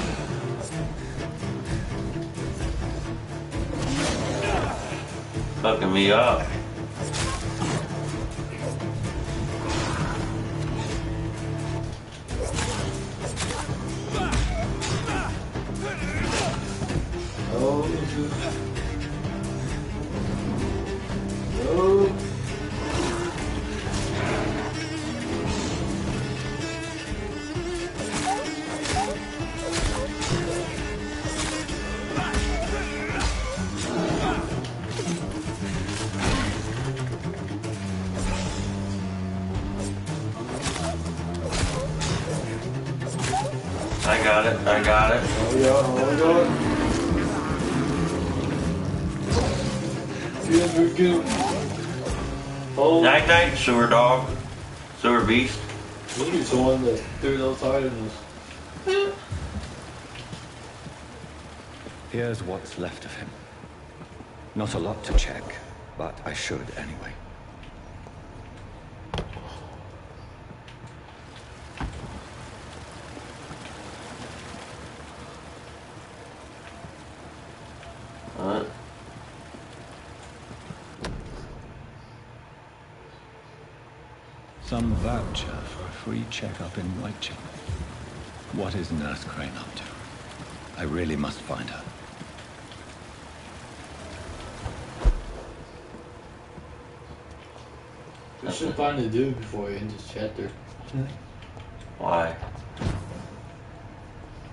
Fucking me up. Oh shit. Oh. I got it, I got it. Oh yeah, oh my god. Yeah, we're good. Oh. Night night, Sewer Dog. Sewer Beast. Maybe someone that 3 levels higher than us. Here's what's left of him. Not a lot to check, but I should anyway. What? Some voucher for a free checkup in Whitechapel. What is Nurse Crane up to? I really must find her. We should find the dude before we end this chapter. Why?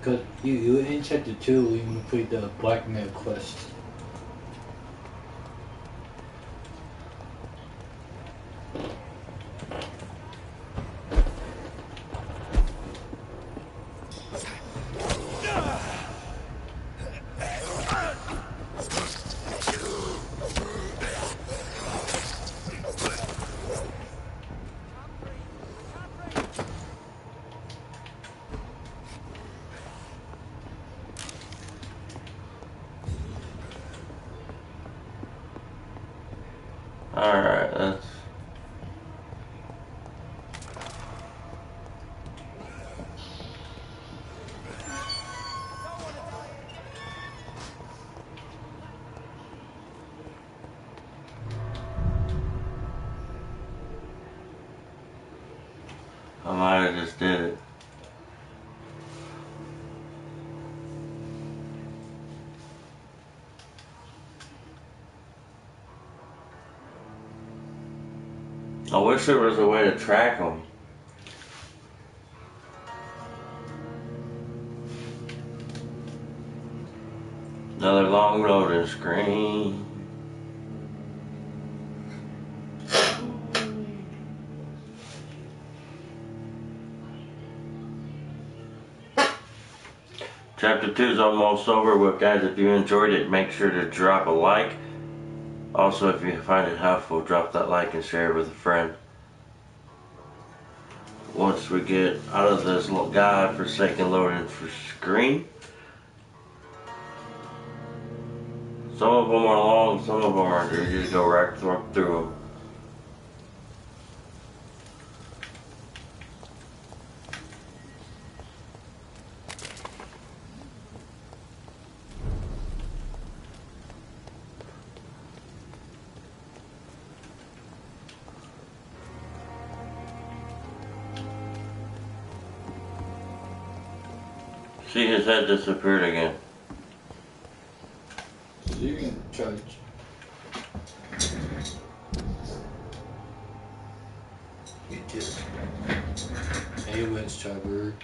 Because you in chapter 2 we complete the blackmail quest. Alright, that's... I might have just did it. I wish there was a way to track them. Another long loading screen. Chapter 2 is almost over with, guys. If you enjoyed it, make sure to drop a like. Also, if you find it helpful, drop that like and share it with a friend. Once we get out of this little godforsaken loading screen. Some of them are long, some of them aren't. You just go right through them. See, his head disappeared again. So you can charge. You did. Aliens charger.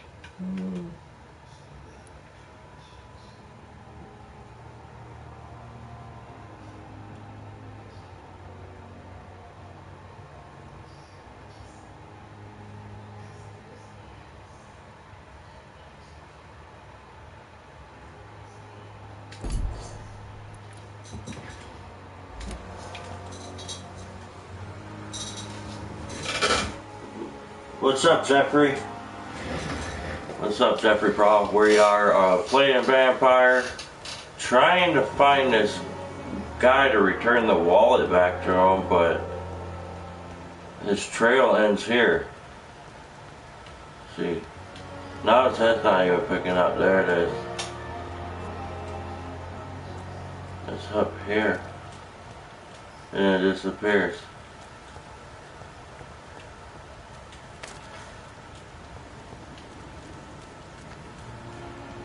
What's up, Jeffrey? What's up, Jeffrey Pro? We are playing Vampyr, trying to find this guy to return the wallet back to him, but his trail ends here. See, now his head's not even picking up. There it is. It's up here, and it disappears.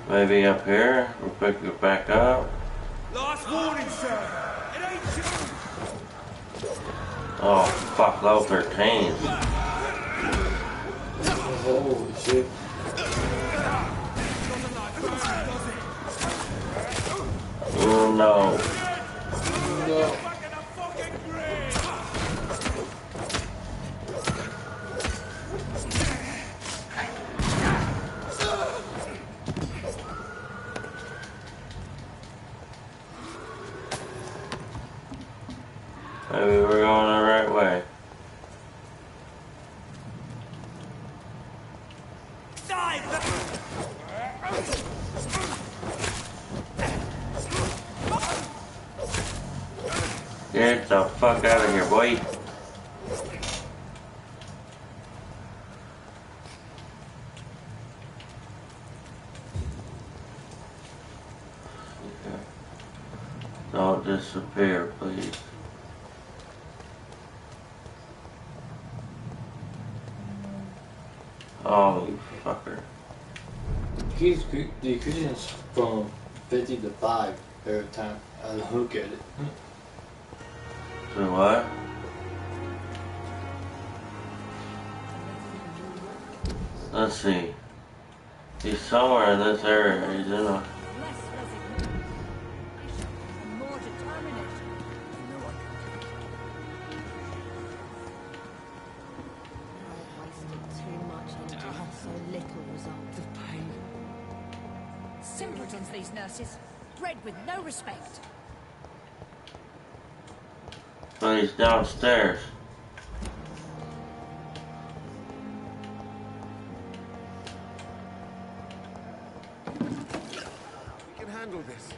Maybe up here, we'll pick it back up. Last warning, sir. It ain't you. Oh, fuck, those are teens. Holy shit. Oh no. No. Maybe we're going the right way. Get the fuck out of here, boy. Don't disappear, please. Oh, you fucker. He's decreasing from 50 to 5 every time I look at it. So what? Let's see. He's somewhere in this area. He's in a... Less resignation, and more determination. I wasted too much and had so little result. The pain. Simpletons, these nurses. Bred with no respect. But he's downstairs. We can handle this.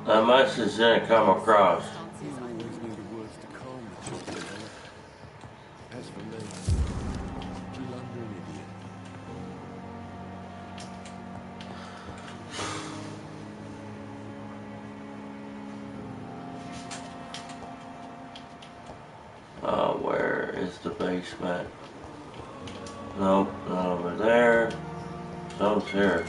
That message didn't come across. You always knew the words to calm the children, Ella. As for me, blunder an idiot. Where is the basement? Nope, not over there. Some's here.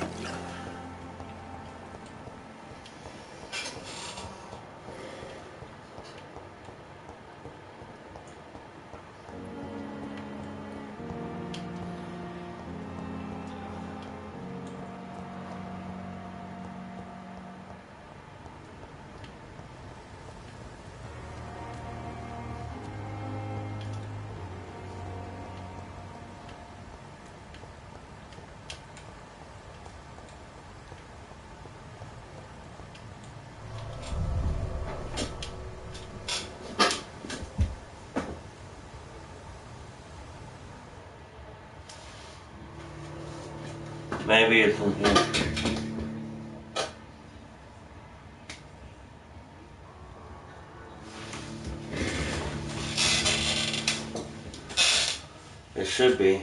Maybe it's in here. It should be.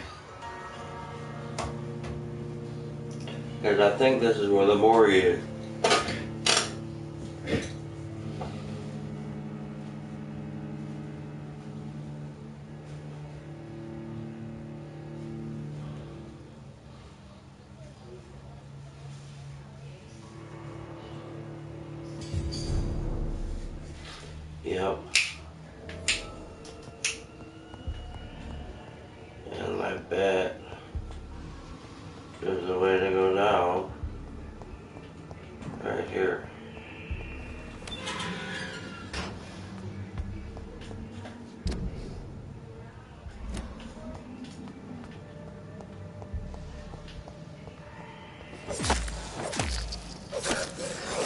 Because I think this is where the morgue is. Yep. And I bet there's a way to go down right here.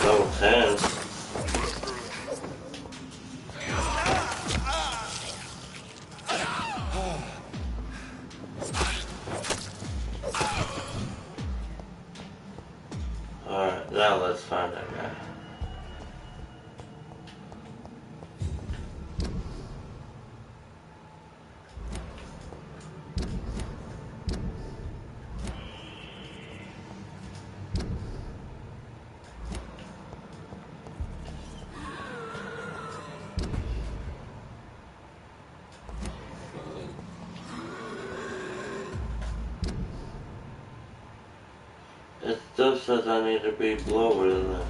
Level 10. Alright, now let's find that guy. It still says I need to be lower than this.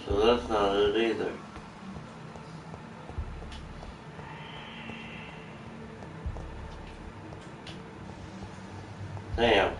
So that's not it either. Damn.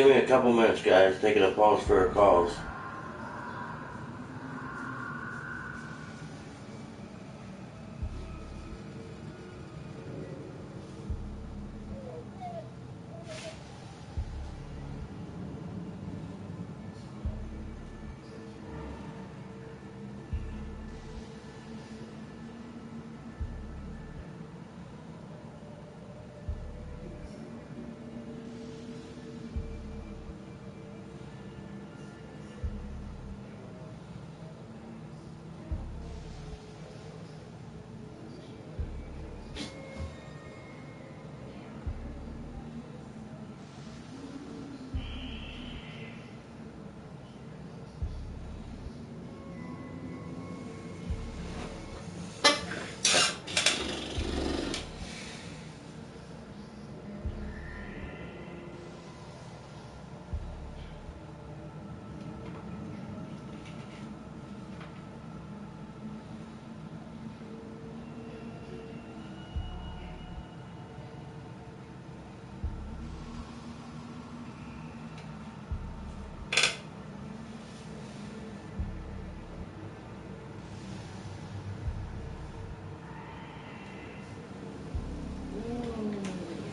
Give me a couple minutes, guys. Taking a pause for calls.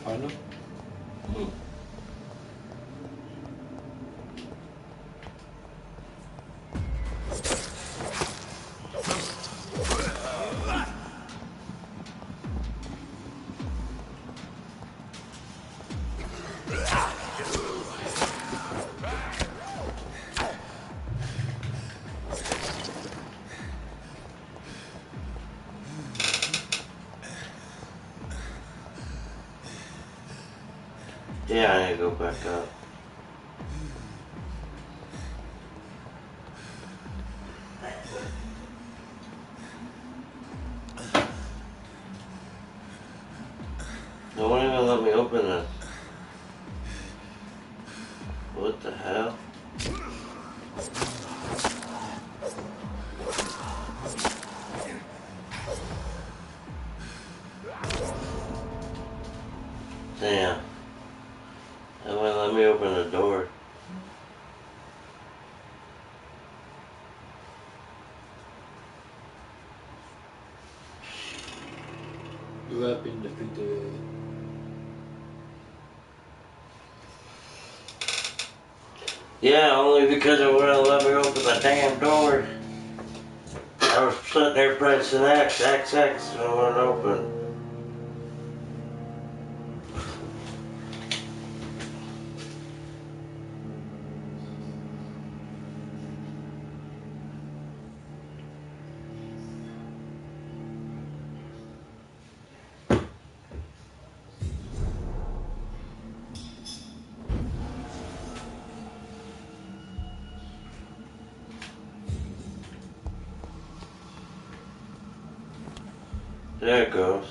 Final? Yeah, I need to go back up. They won't even let me open this. What the hell? Damn. They won't let me open the door. You have been defeated. Yeah, only because it wouldn't let me open the damn door. I was sitting there pressing X, and it wouldn't open. There it goes.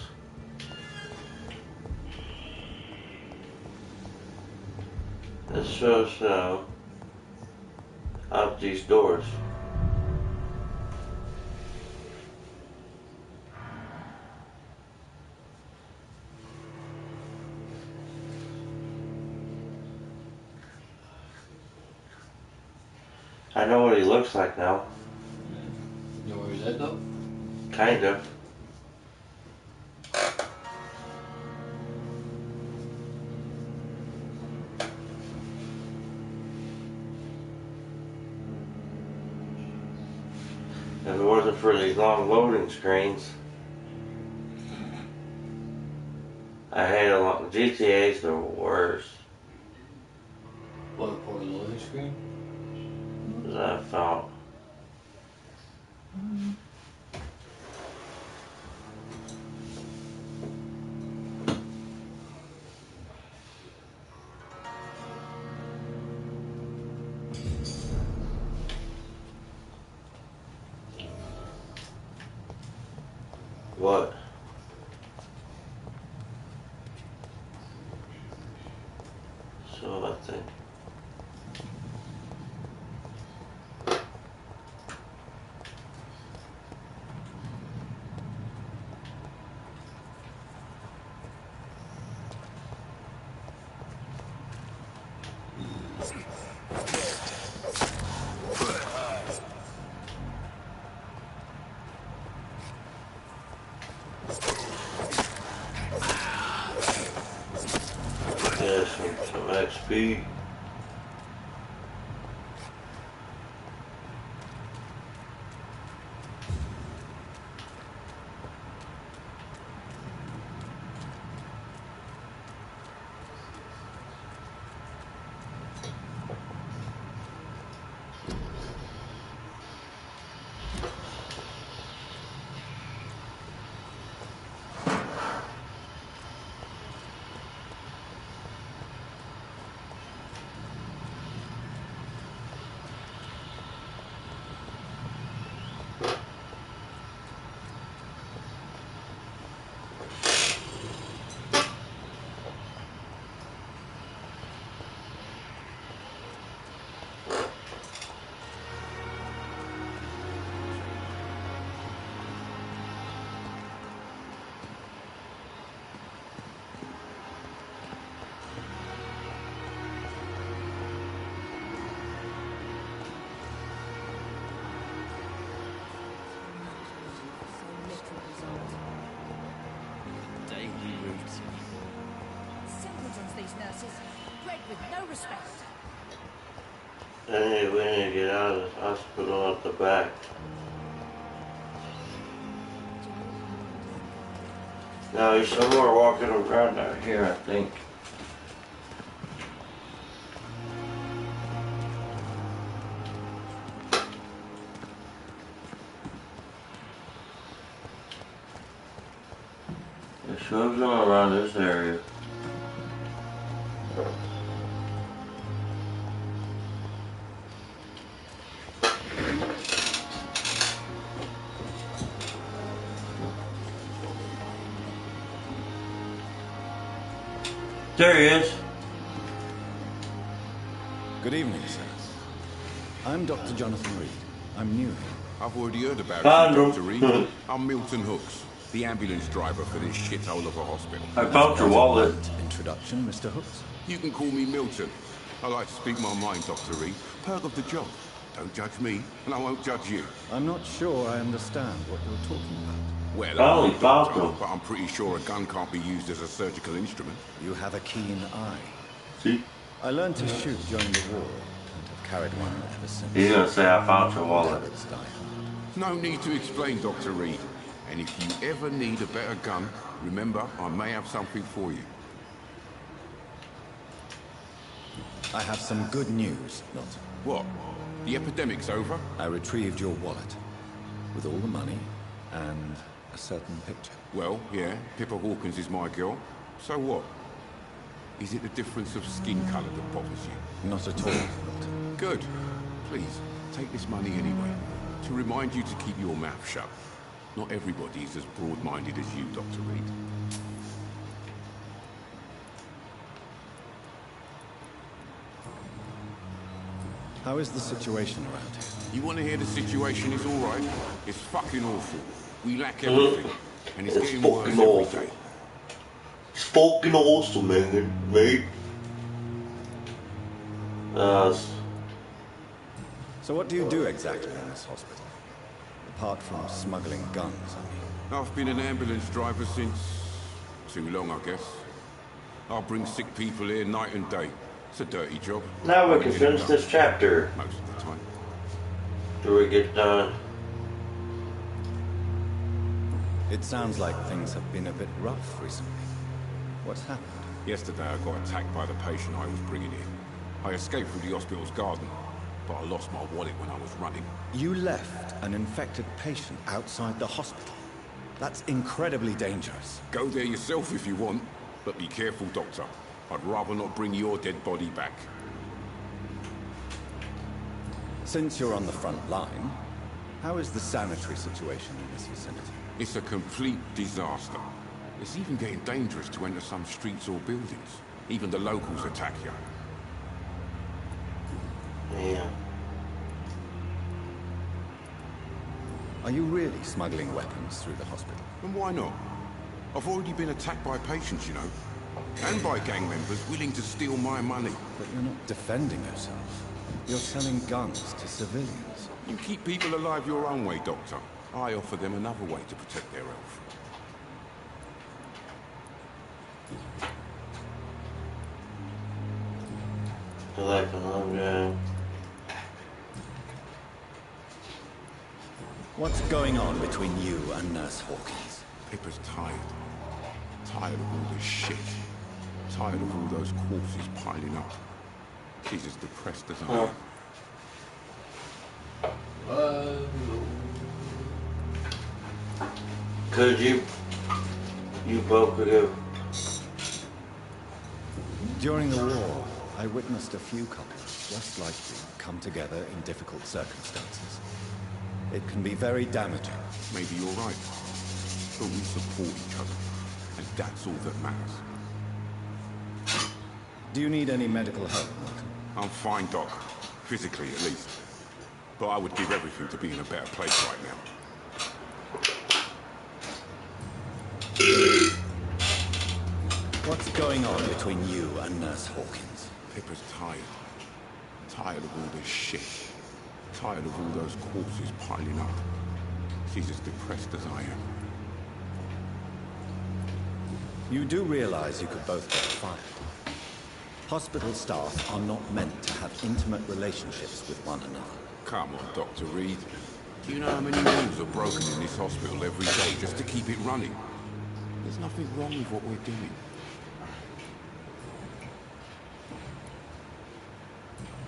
This shows now out these doors. I know what he looks like now. You know where he's at though? Kind of. If it wasn't for these long loading screens, I hate a lot. GTA's the worst. What, for the loading screen? I thought. What? So I think. Trippie. Simpletons, these nurses. Bred with no respect. Hey, we need to get out of this hospital at the back. No, there's somewhere walking around out here, I think. It shows them around this area. There he is. Good evening, sir. I'm Dr. Jonathan Reed. I'm new here. I've already heard about Found you, him. Dr. Reed. I'm Milton Hooks, the ambulance driver for this shithole of a hospital. I found your wallet. Introduction, Mr. Hooks. You can call me Milton. I like to speak my mind, Dr. Reed. Perk of the job. Don't judge me, and I won't judge you. I'm not sure I understand what you're talking about. Well, Oh, I'm he a found doctor, him. but I'm pretty sure a gun can't be used as a surgical instrument. You have a keen eye. See? I learned to shoot during the war and have carried one ever since. He's gonna say I found your wallet. Habits die hard. No need to explain, Dr. Reed. And if you ever need a better gun, remember, I may have something for you. I have some good news, Milton. What? The epidemic's over? I retrieved your wallet with all the money and a certain picture. Well, yeah, Pippa Hawkins is my girl. So what? Is it the difference of skin colour that bothers you? Not at all, Milton. Good. Please, take this money anyway. To remind you to keep your mouth shut. Not everybody is as broad-minded as you, Dr. Reed. How is the situation around here? You want to hear the situation is all right? It's fucking awful. We lack everything. And it's getting worse every day. It's fucking awesome, man, mate. So what do you do exactly in this hospital? Apart from smuggling guns, I mean. I've been an ambulance driver since... too long, I guess. I bring sick people here night and day. It's a dirty job. Now we can finish this chapter. Most of the time. Do we get done? It sounds like things have been a bit rough recently. What's happened? Yesterday I got attacked by the patient I was bringing in. I escaped through the hospital's garden, but I lost my wallet when I was running. You left an infected patient outside the hospital. That's incredibly dangerous. Go there yourself if you want, but be careful, Doctor. I'd rather not bring your dead body back. Since you're on the front line, how is the sanitary situation in this vicinity? It's a complete disaster. It's even getting dangerous to enter some streets or buildings. Even the locals attack you. Yeah. Are you really smuggling weapons through the hospital? And why not? I've already been attacked by patients, you know. And by gang members willing to steal my money. But you're not defending yourself. You're selling guns to civilians. You keep people alive your own way, Doctor. I offer them another way to protect their health. Select an object. What's going on between you and Nurse Hawkins? Pippa's tired. Tired of all this shit. Tired of all those corpses piling up. She's as depressed as I am. Could you both could have. During the war, I witnessed a few couples just like you come together in difficult circumstances. It can be very damaging. Maybe you're right. But we support each other. And that's all that matters. Do you need any medical help, Martin? I'm fine, Doc. Physically, at least. But I would give everything to be in a better place right now. What's going on between you and Nurse Hawkins? Pippa's tired. Tired of all this shit. Tired of all those corpses piling up. She's as depressed as I am. You do realize you could both get fired. Hospital staff are not meant to have intimate relationships with one another. Come on, Dr. Reed. Do you know how many rules are broken in this hospital every day just to keep it running? There's nothing wrong with what we're doing.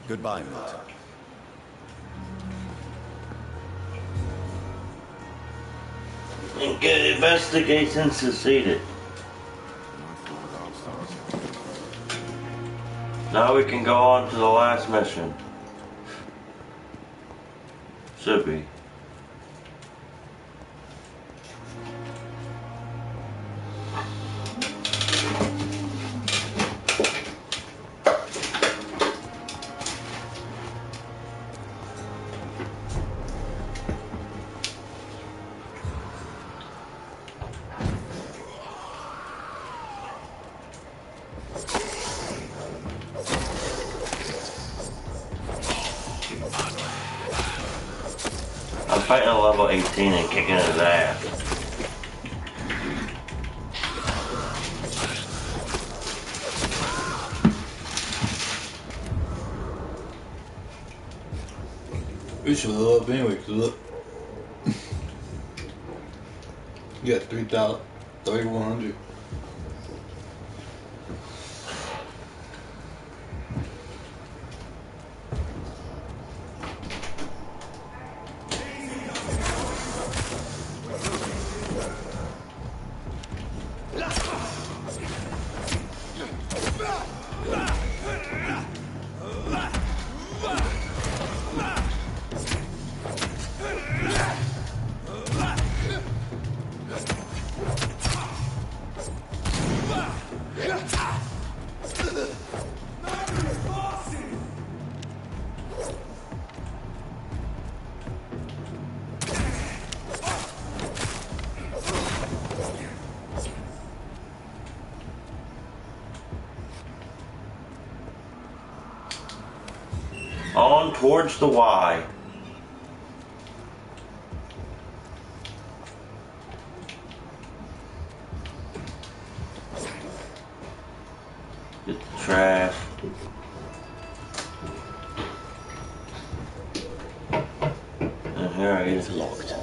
Goodbye, Martin. Investigation succeeded. Now we can go on to the last mission. Should be. I'm fighting a level 18 and kicking his ass. We should level up anyway, cause look. You got 3,100. On towards the Y. Get the trash. And here I is locked.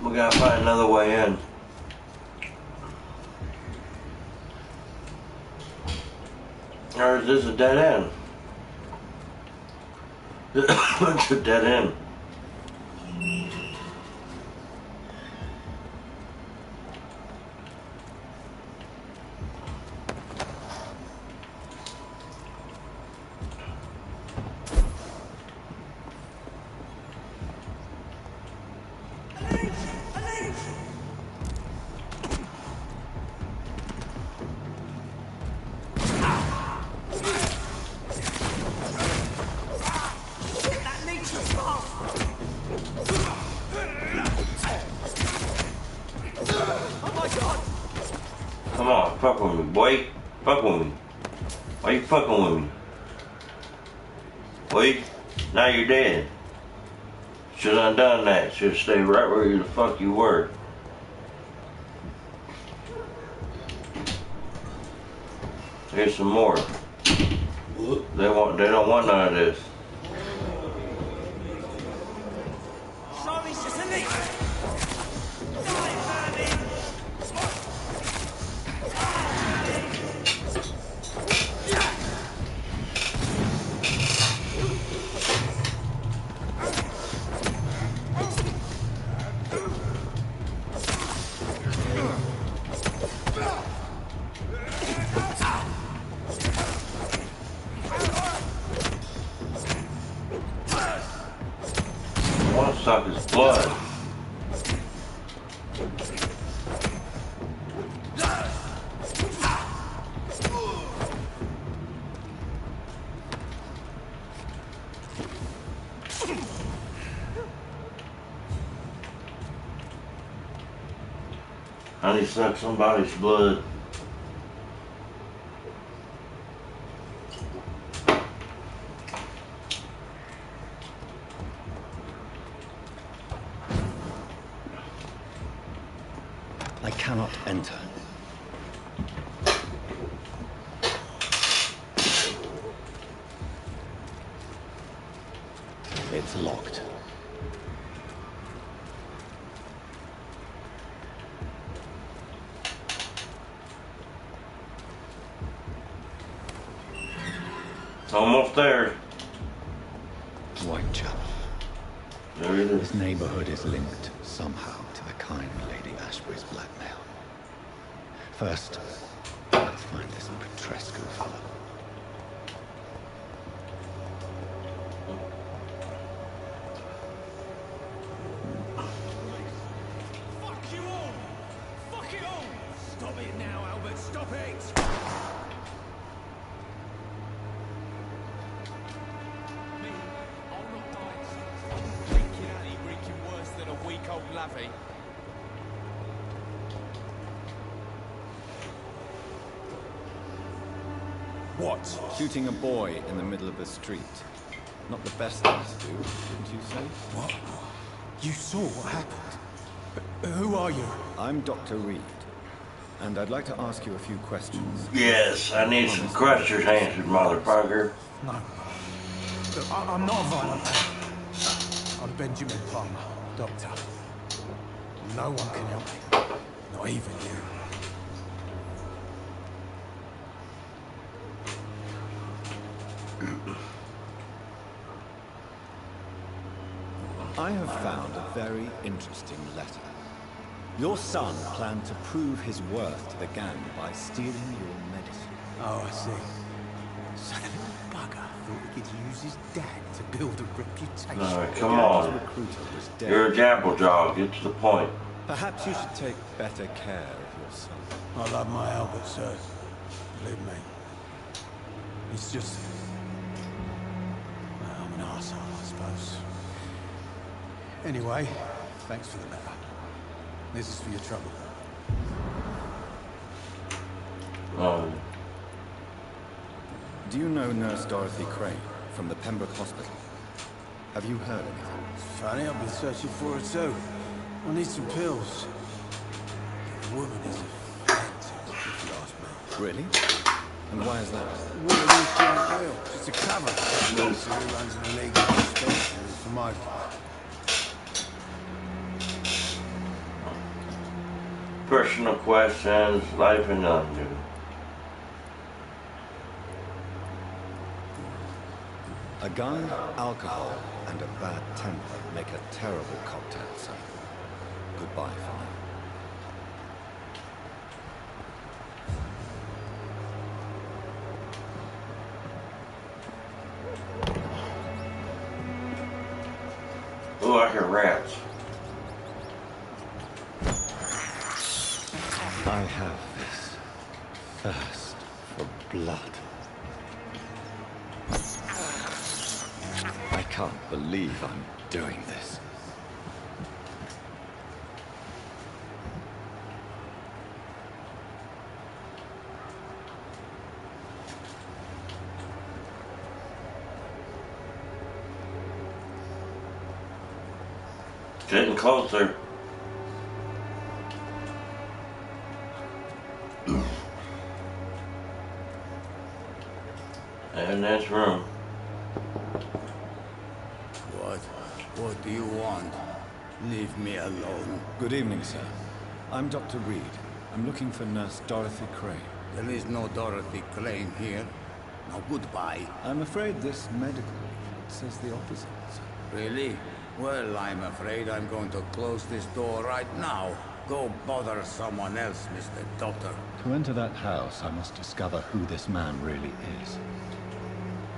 We gotta find another way in. Or is this a dead end? It's a dead end. Come on, fuck with me, boy. Fuck with me. Why you fucking with me? Boy. Now you're dead. Should have undone that. Should have stayed right where the fuck you were. Here's some more. They don't want none of this. Suck his blood. I need to suck somebody's blood. I cannot enter. It's locked. Almost there. Whitechapel. There it is. This neighborhood is linked somehow to the kind Lady Ashbury's blackmail. First, let's find this Petrescu fellow. Fuck you all! Fuck it all! Stop it now, Albert! Stop it! Me, I'll not die. I'm reeking out here, reeking worse than a week-old lavvy. What? Shooting a boy in the middle of the street. Not the best thing to do, wouldn't you say? What? You saw what happened? Who are you? I'm Dr. Reed, and I'd like to ask you a few questions. Yes, I need some questions answered, motherfucker. No. Look, I'm not a violent man. I'm Benjamin Palmer, doctor. No one can help me. Not even you. I have found a very interesting letter. Your son planned to prove his worth to the gang by stealing your medicine. Oh, I see. So the little bugger thought he could use his dad to build a reputation. Alright, come on. You're a Jabberjaw. Get to the point. Perhaps you should take better care of your son. I love my Albert, sir. Believe me. It's just... well, I'm an arsehole, I suppose. Anyway, thanks for the letter. This is for your trouble. Do you know Nurse Dorothy Crane from the Pembroke Hospital? Have you heard anything? It's funny, I've been searching for her too. I need some pills. The woman is a phantom, if you ask me. Really? And why is that? One of these giant real. Just a cover. Nancy, who runs an illegal dispensary for my part. Personal questions, life in London. A gun, alcohol, and a bad temper make a terrible cocktail, sir. Goodbye for now. Oh, I hear rats. I have this thirst for blood. I can't believe I'm doing this. Getting closer. In this room. What do you want? Leave me alone. Good evening, sir. I'm Dr. Reed. I'm looking for Nurse Dorothy Crane. There is no Dorothy Crane here. Now goodbye. I'm afraid this medical report says the opposite, sir. Really? Well, I'm afraid I'm going to close this door right now. Go bother someone else, Mr. Doctor. To enter that house, I must discover who this man really is.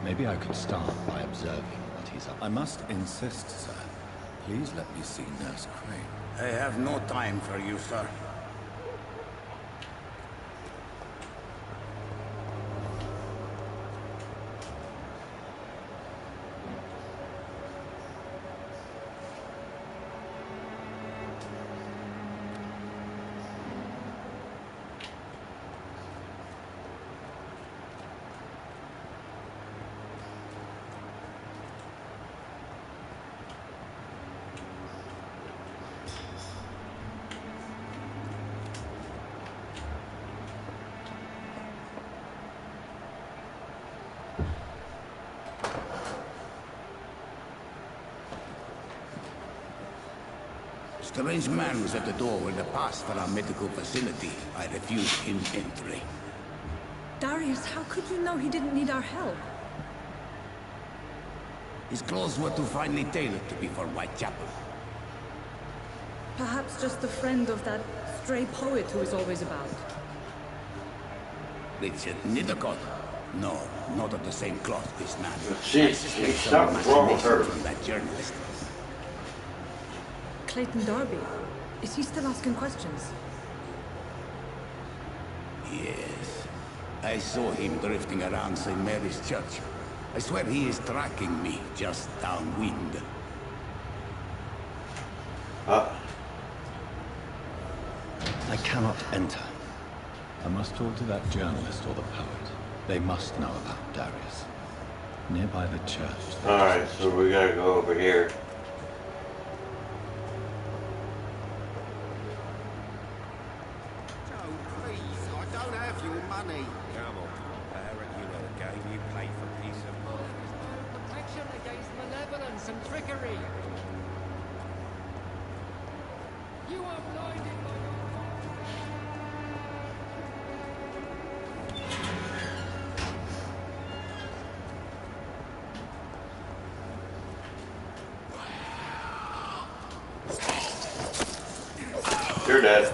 Maybe I could start by observing what he's up to. I must insist, sir. Please let me see Nurse Crane. I have no time for you, sir. Strange man was at the door with a pass for our medical facility. I refused him entry. Darius, how could you know he didn't need our help? His clothes were too finely tailored to be for Whitechapel. Perhaps just a friend of that stray poet who is always about. Richard Nithercott? No, not of the same cloth, this man. She's something wrong with her. From that journalist. Clayton Darby. Is he still asking questions? Yes. I saw him drifting around St. Mary's Church. I swear he is tracking me just downwind. I cannot enter. I must talk to that journalist or the poet. They must know about Darius. Nearby the church. Alright, so we gotta go over here. You're dead.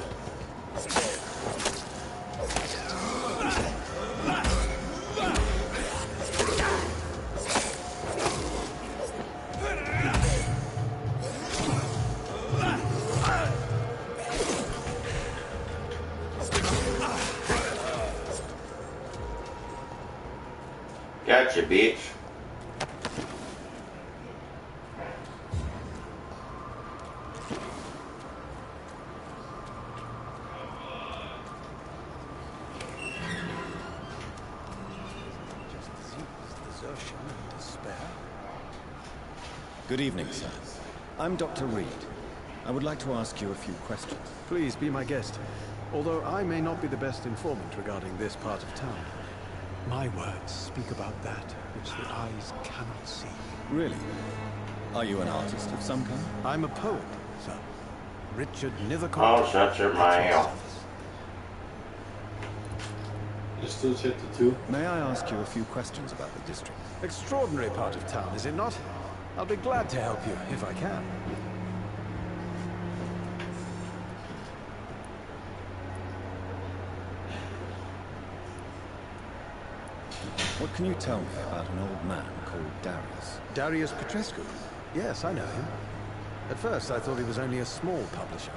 Gotcha, bitch. Good evening, sir. I'm Dr. Reed. I would like to ask you a few questions. Please be my guest. Although I may not be the best informant regarding this part of town, my words speak about that which the eyes cannot see. Really? Are you an artist of some kind? I'm a poet, sir. Richard Nithercott. Oh, shut your mouth. Still chapter 2. May I ask you a few questions about the district? Extraordinary part of town, is it not? I'll be glad to help you, if I can. What can you tell me about an old man called Darius? Darius Petrescu? Yes, I know him. At first, I thought he was only a small publisher.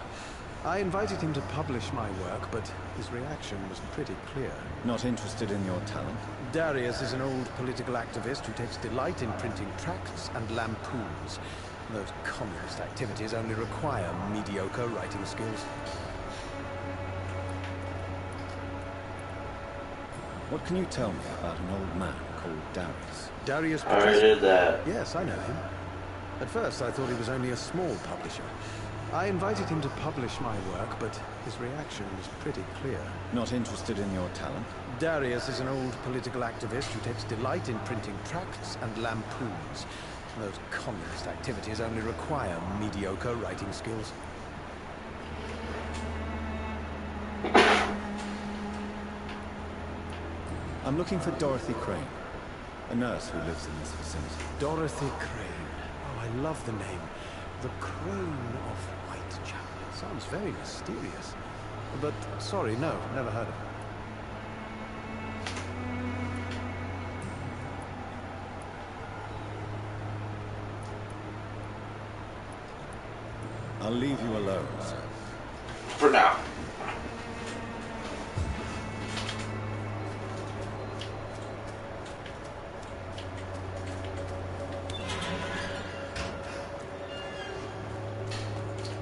I invited him to publish my work, but his reaction was pretty clear. Not interested in your talent? Darius is an old political activist who takes delight in printing tracts and lampoons. Those communist activities only require mediocre writing skills. What can you tell me about an old man called Darius? Darius I already did that. Yes, I know him. At first, I thought he was only a small publisher. I invited him to publish my work, but his reaction was pretty clear. Not interested in your talent? Darius is an old political activist who takes delight in printing tracts and lampoons. Those communist activities only require mediocre writing skills. I'm looking for Dorothy Crane, a nurse who lives in this vicinity. Dorothy Crane. Oh, I love the name. The Crane of Whitechapel. Sounds very mysterious. But, sorry, no, never heard of her. I'll leave you alone, sir. For now.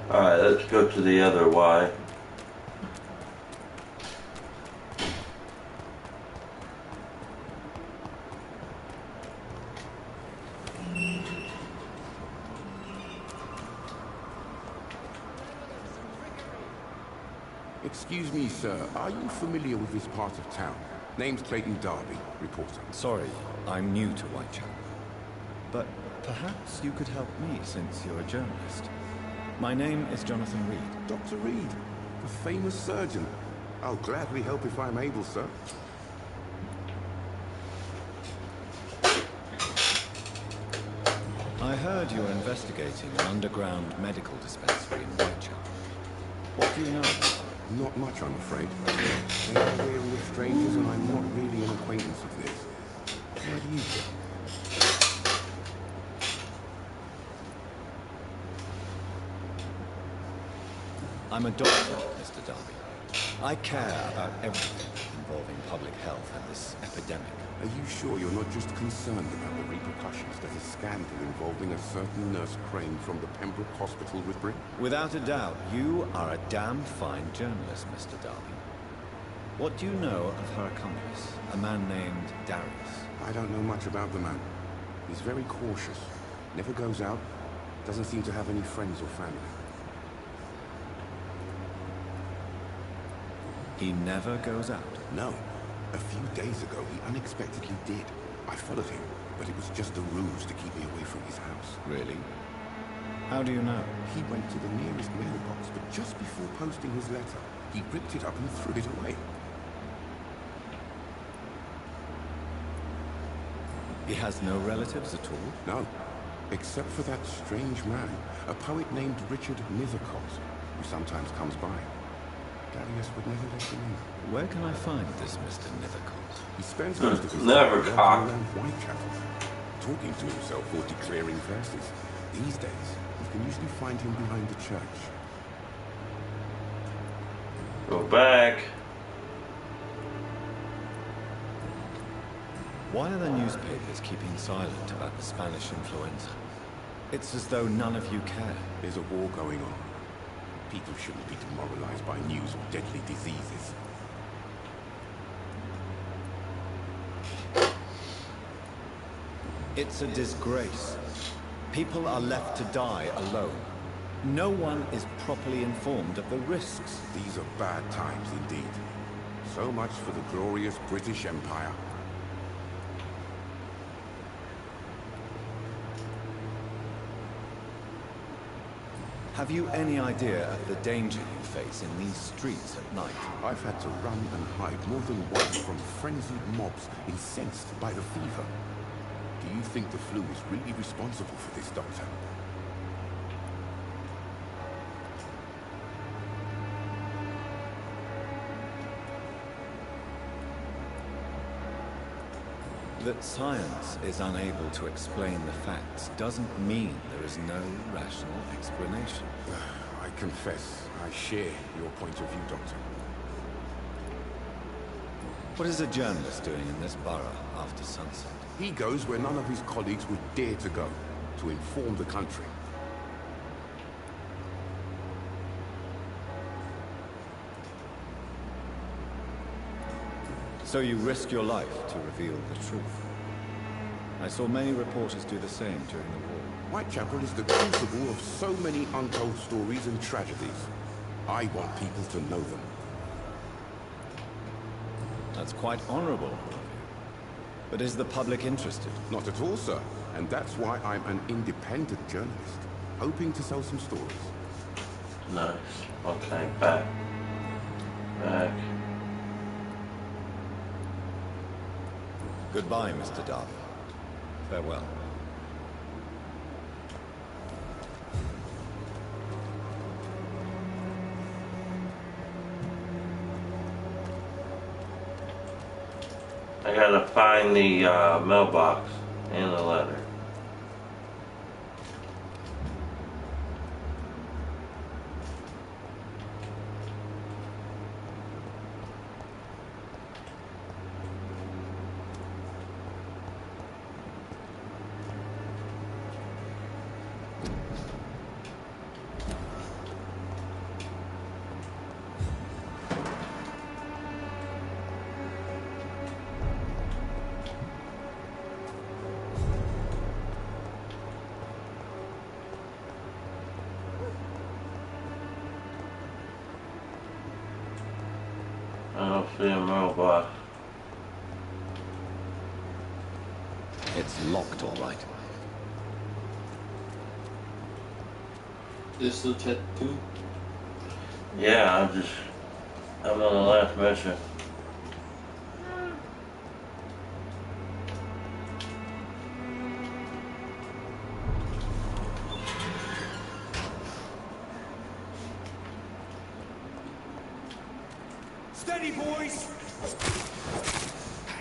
Alright, let's go to the other Y. Excuse me, sir. Are you familiar with this part of town? Name's Clayton Darby, reporter. Sorry, I'm new to Whitechapel. But perhaps you could help me since you're a journalist. My name is Jonathan Reed. Dr. Reed, the famous surgeon. I'll gladly help if I'm able, sir. I heard you were investigating an underground medical dispensary in Whitechapel. What do you know about it? Not much, I'm afraid. They're dealing with strangers, and I'm not really an acquaintance of this. Where do you go? I'm a doctor, Mr. Darby. I care about everything involving public health and this epidemic. Are you sure you're not just concerned about the repercussions that a scandal involving a certain Nurse Crane from the Pembroke Hospital would bring? Without a doubt, you are a damn fine journalist, Mr. Darby. What do you know of her accomplice, a man named Darius? I don't know much about the man. He's very cautious. Never goes out. Doesn't seem to have any friends or family. He never goes out? No. A few days ago, he unexpectedly did. I followed him, but it was just a ruse to keep me away from his house. Really? How do you know? He went to the nearest mailbox, but just before posting his letter, he ripped it up and threw it away. He has no relatives at all? No. Except for that strange man, a poet named Richard Nethercott, who sometimes comes by. Darius would never let him in. Where can I find this Mr. Nethercott? He spends most of his time walking around Whitechapel, talking to himself or declaring verses. These days, you can usually find him behind the church. Go back. Why are the newspapers keeping silent about the Spanish influenza? It's as though none of you care. There's a war going on. People shouldn't be demoralized by news of deadly diseases. It's a disgrace. People are left to die alone. No one is properly informed of the risks. These are bad times indeed. So much for the glorious British Empire. Have you any idea of the danger you face in these streets at night? I've had to run and hide more than once from frenzied mobs incensed by the fever. Do you think the flu is really responsible for this, Doctor? That science is unable to explain the facts doesn't mean there is no rational explanation. I confess, I share your point of view, Doctor. What is a journalist doing in this borough after sunset? He goes where none of his colleagues would dare to go, to inform the country. So you risk your life to reveal the truth. I saw many reporters do the same during the war. Whitechapel is the crucible of so many untold stories and tragedies. I want people to know them. That's quite honorable. But is the public interested? Not at all, sir. And that's why I'm an independent journalist, hoping to sell some stories. Nice. Okay, back. Goodbye, Mr. Darby. Farewell. I gotta find the mailbox and the letter. I don't see a mailbox. It's locked, all right. This still chat too? Yeah, I'm on the last mission. Steady, boys!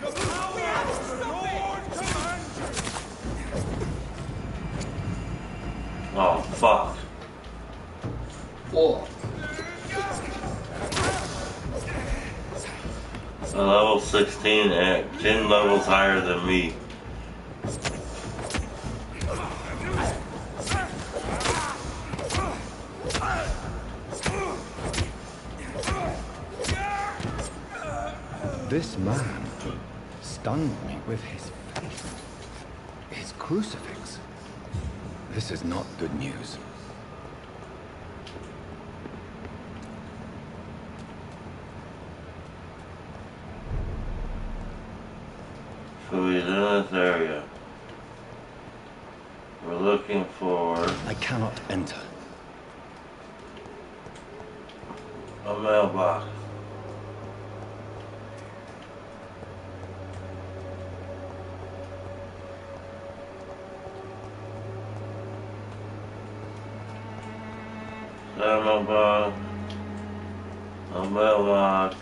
The power of the Lord commands you! Oh, fuck. Whoa. A level 16 at 10 levels higher than me. This man stunned me with his face. His crucifix. This is not good news. So he's in this area. We're looking for I cannot enter. a mailbox. A mailbox.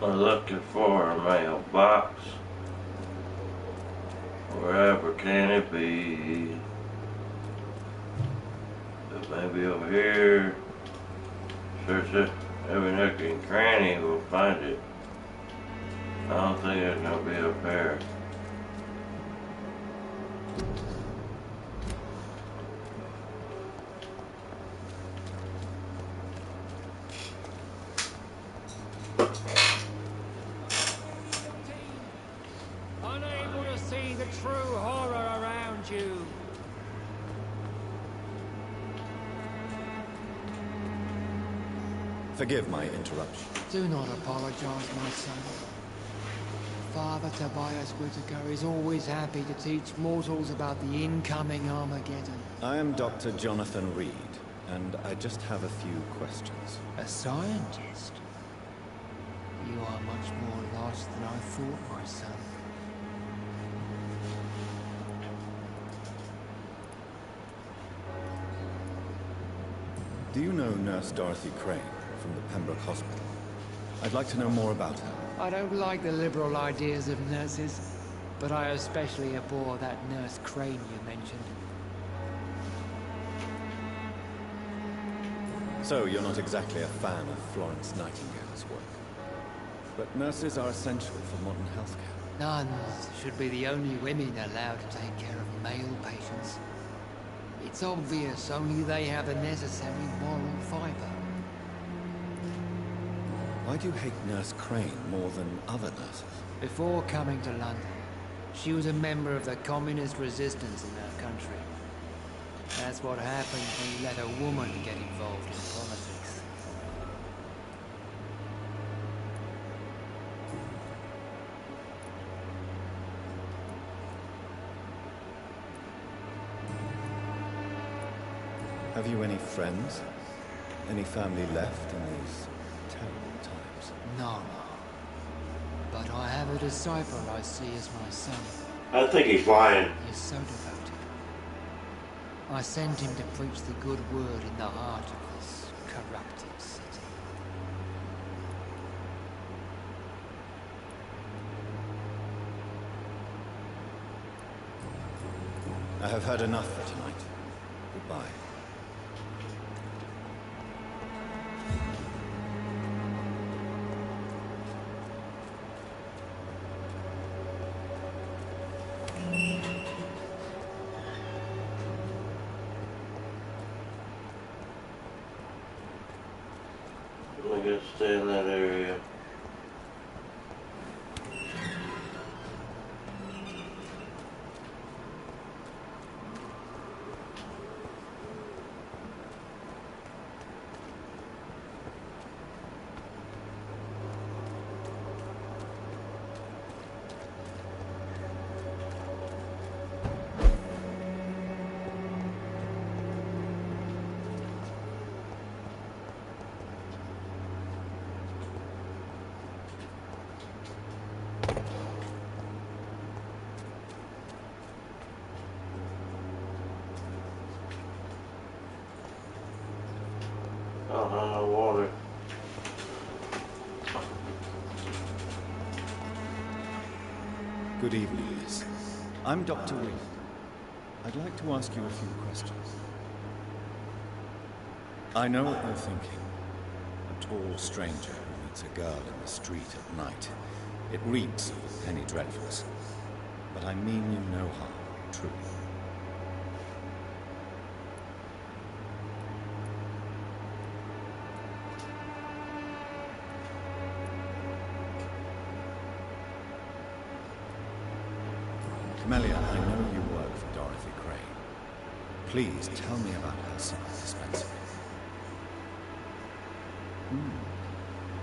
I'm looking for a mailbox. Wherever can it be? It may be over here. Search it. Every nook and cranny will find it. I don't think it's gonna be up here. Unable to see the true horror around you. Forgive my interruption. Do not apologize, my son. Father Tobias Whitaker is always happy to teach mortals about the incoming Armageddon. I am Dr. Jonathan Reed, and I just have a few questions. A scientist? You are much more lost than I thought, my son. Do you know Nurse Dorothy Crane from the Pembroke Hospital? I'd like to know more about her. I don't like the liberal ideas of nurses, but I especially abhor that Nurse Crane you mentioned. So, you're not exactly a fan of Florence Nightingale's work. But nurses are essential for modern healthcare. Nuns should be the only women allowed to take care of male patients. It's obvious only they have the necessary moral fiber. Why do you hate Nurse Crane more than other nurses? Before coming to London, she was a member of the communist resistance in her country. That's what happens when you let a woman get involved in politics. Have you any friends? Any family left in these terrible times? No. But I have a disciple I see as my son. I think he's lying. He is so devoted. I sent him to preach the good word in the heart of this corrupted city. I have heard enough for tonight. Goodbye. I guess stay in that area. Oh, no water. Good evening, Liz. I'm Dr. Reed. I'd like to ask you a few questions. I know what you're thinking. A tall stranger who meets a girl in the street at night. It reeks of penny dreadfuls. But I mean you no harm, truly. Camellia, I know you work for Dorothy Crane. Please tell me about her secret dispensary.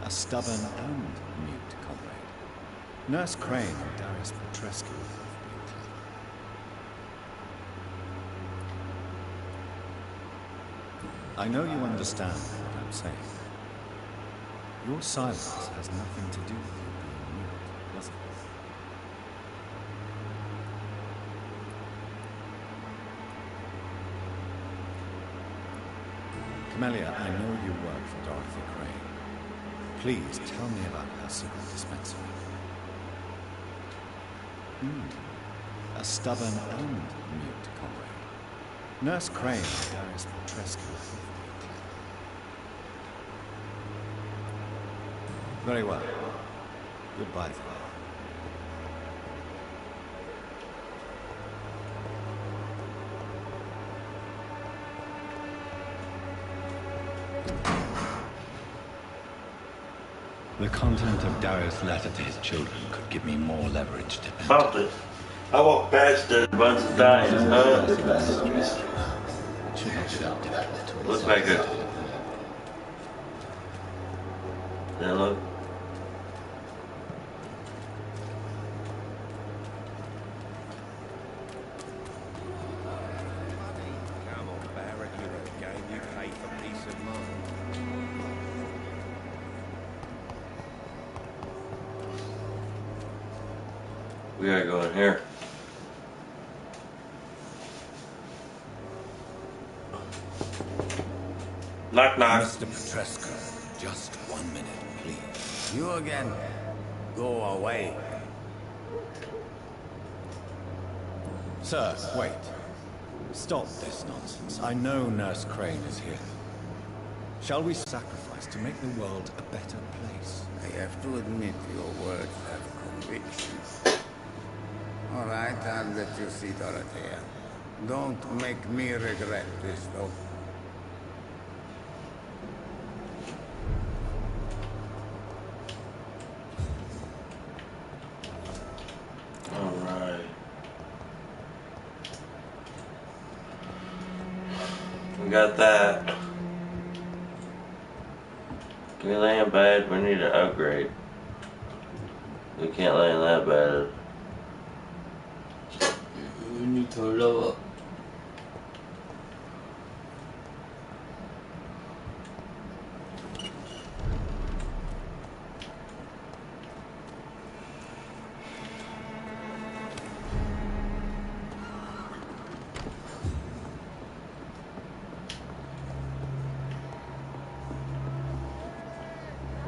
A stubborn and mute comrade. Nurse Crane and Darius Petrescu have been clever. I know you understand what I'm saying. Your silence has nothing to do with you being mute, does it? Camellia, I know you work for Dorothy Crane. Please tell me about her secret dispensary. A stubborn and mute comrade. Nurse Crane and Darius Petrescu. Very well. Goodbye then. The content of Darius' letter to his children could give me more leverage to bend. Something. I walked past it a bunch of times. Looks like it. Yeah, look. Come on, Barrett, you're at the game. You pay for peace of mind. We gotta go in here. Knock, knock. Mr. Petrescu, just 1 minute, please. You again? Go away. Sir, wait. Stop this nonsense. I know Nurse Crane is here. Shall we sacrifice to make the world a better place? I have to admit your words have conviction. All right, I'll let you see Dorothea. Don't make me regret this, though. We got that. We laying bad, we need to upgrade. We can't lay in that bad. We need to lower.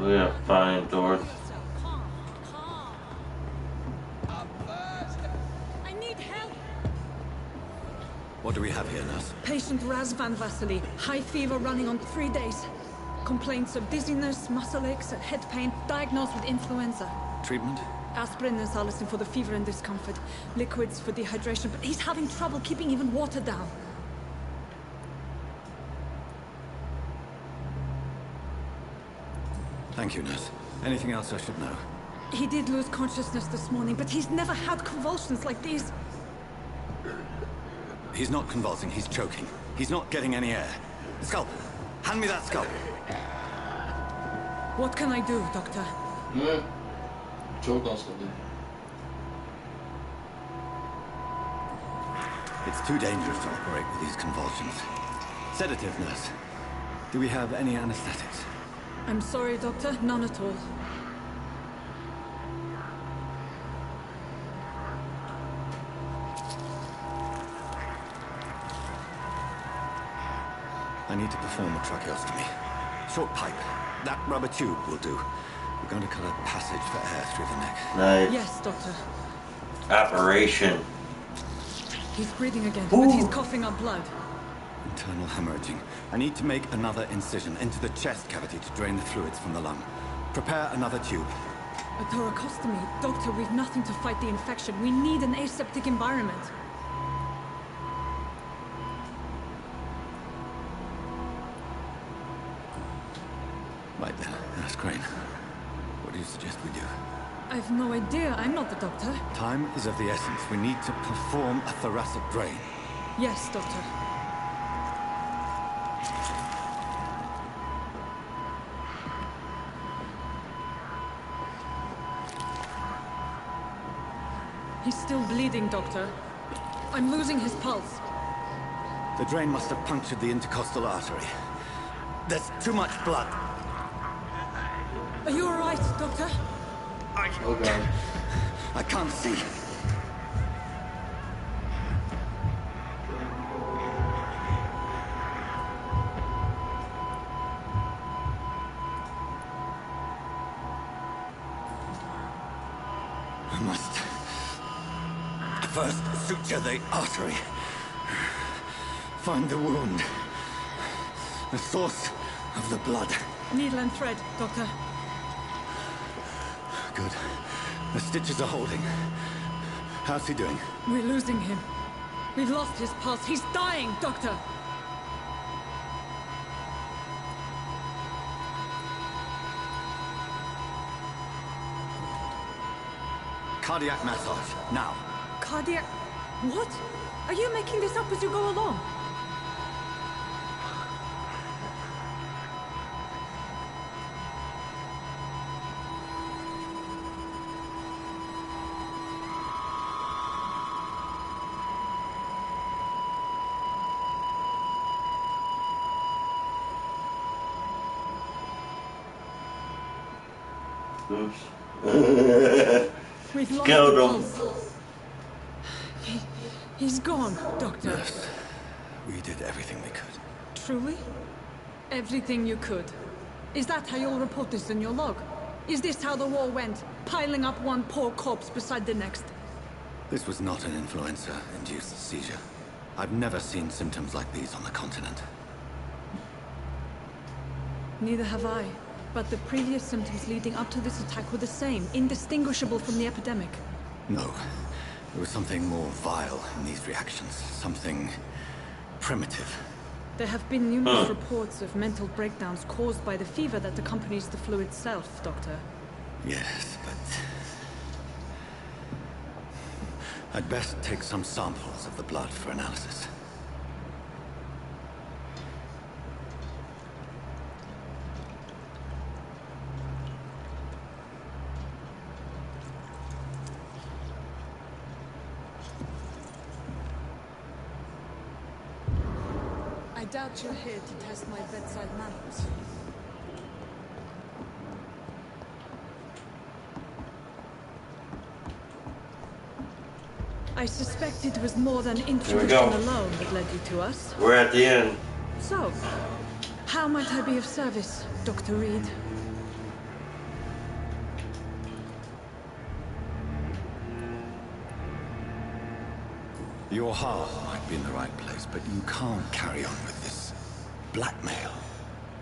We gotta find Dorothy. I need help. What do we have here, nurse? Patient Raz Van Vasily. High fever running on 3 days. Complaints of dizziness, muscle aches, head pain. Diagnosed with influenza. Treatment? Aspirin and salicin for the fever and discomfort. Liquids for dehydration, but he's having trouble keeping even water down. Thank you, nurse. Anything else I should know? He did lose consciousness this morning, but he's never had convulsions like these. He's not convulsing, he's choking. He's not getting any air. Scalp! Hand me that scalp! What can I do, Doctor? Choke on something. It's too dangerous to operate with these convulsions. Sedative, nurse. Do we have any anesthetics? I'm sorry, Doctor. None at all. I need to perform a tracheostomy. Short pipe. That rubber tube will do. We're going to cut a passage for air through the neck. Nice. Yes, Doctor. Operation. He's breathing again, but he's coughing up blood. Internal hemorrhaging. I need to make another incision into the chest cavity to drain the fluids from the lung. Prepare another tube. A thoracostomy. Doctor, we've nothing to fight the infection. We need an aseptic environment. Right then, Nurse Crane. What do you suggest we do? I've no idea. I'm not the doctor. Time is of the essence. We need to perform a thoracic drain. Yes, Doctor. He's still bleeding, Doctor. I'm losing his pulse. The drain must have punctured the intercostal artery. There's too much blood. Are you all right, Doctor? Oh God. I can't see. I must first suture the artery. Find the wound. The source of the blood. Needle and thread, Doctor. Good. The stitches are holding. How's he doing? We're losing him. We've lost his pulse. He's dying, Doctor. Cardiac massage, now. Cardiac... What? Are you making this up as you go along? Oops. We've lost Killed the him. pulse. He's gone, Doctor. Yes. We did everything we could. Truly? Everything you could. Is that how you'll report this in your log? Is this how the war went? Piling up one poor corpse beside the next? This was not an influenza-induced seizure. I've never seen symptoms like these on the continent. Neither have I. But the previous symptoms leading up to this attack were the same, indistinguishable from the epidemic. No. There was something more vile in these reactions. Something primitive. There have been numerous reports of mental breakdowns caused by the fever that accompanies the flu itself, Doctor. Yes, but... I'd best take some samples of the blood for analysis. doubt you're here to test my bedside manners. I suspect it was more than intuition alone that led you to us. We're at the end. So, how might I be of service, Dr. Reed? Your heart might be in the right place, but you can't carry on with this. Blackmail.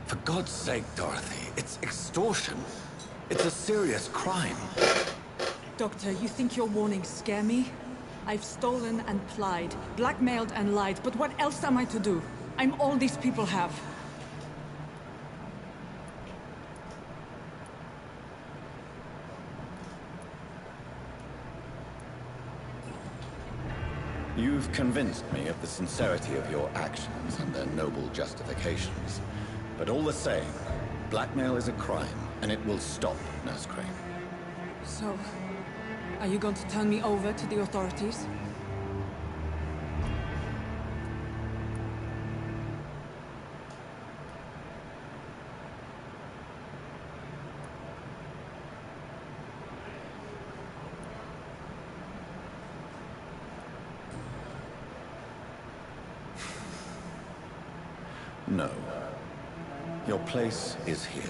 For God's sake, Dorothy, it's extortion. It's a serious crime. Doctor, you think your warnings scare me? I've stolen and plied, blackmailed and lied, but what else am I to do? I'm all these people have. You've convinced me of the sincerity of your actions and their noble justifications. But all the same, blackmail is a crime, and it will stop, Nurse Crane. So, are you going to turn me over to the authorities? No. Your place is here.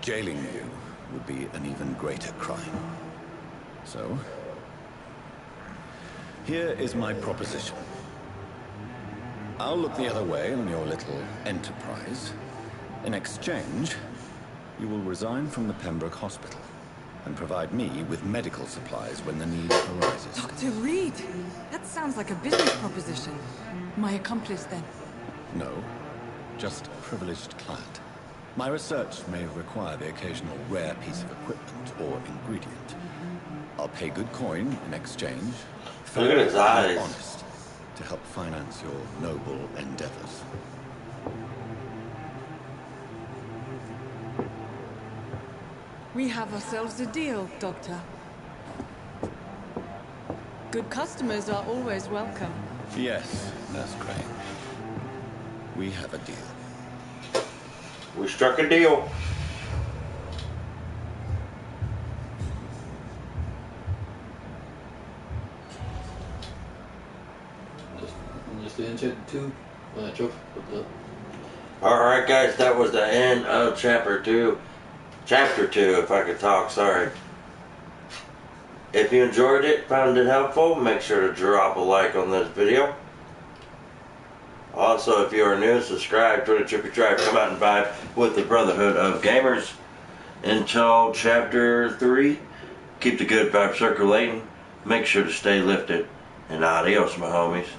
Jailing you would be an even greater crime. So, here is my proposition. I'll look the other way on your little enterprise. In exchange, you will resign from the Pembroke Hospital and provide me with medical supplies when the need arises. Dr. Reed! That sounds like a business proposition. My accomplice, then? No, just a privileged client. My research may require the occasional rare piece of equipment or ingredient. I'll pay good coin in exchange. Look at his eyes. And honest, to help finance your noble endeavors. We have ourselves a deal, Doctor. Good customers are always welcome. Yes, Nurse Crane. We have a deal. We struck a deal. Just the end two. Alright guys, that was the end of chapter 2. Chapter 2, if I could talk, sorry. If you enjoyed it, found it helpful, make sure to drop a like on this video. Also, if you are new, subscribe to the Trippie Tribe. Come out and vibe with the Brotherhood of Gamers. Until chapter 3, keep the good vibe circulating. Make sure to stay lifted. And adios, my homies.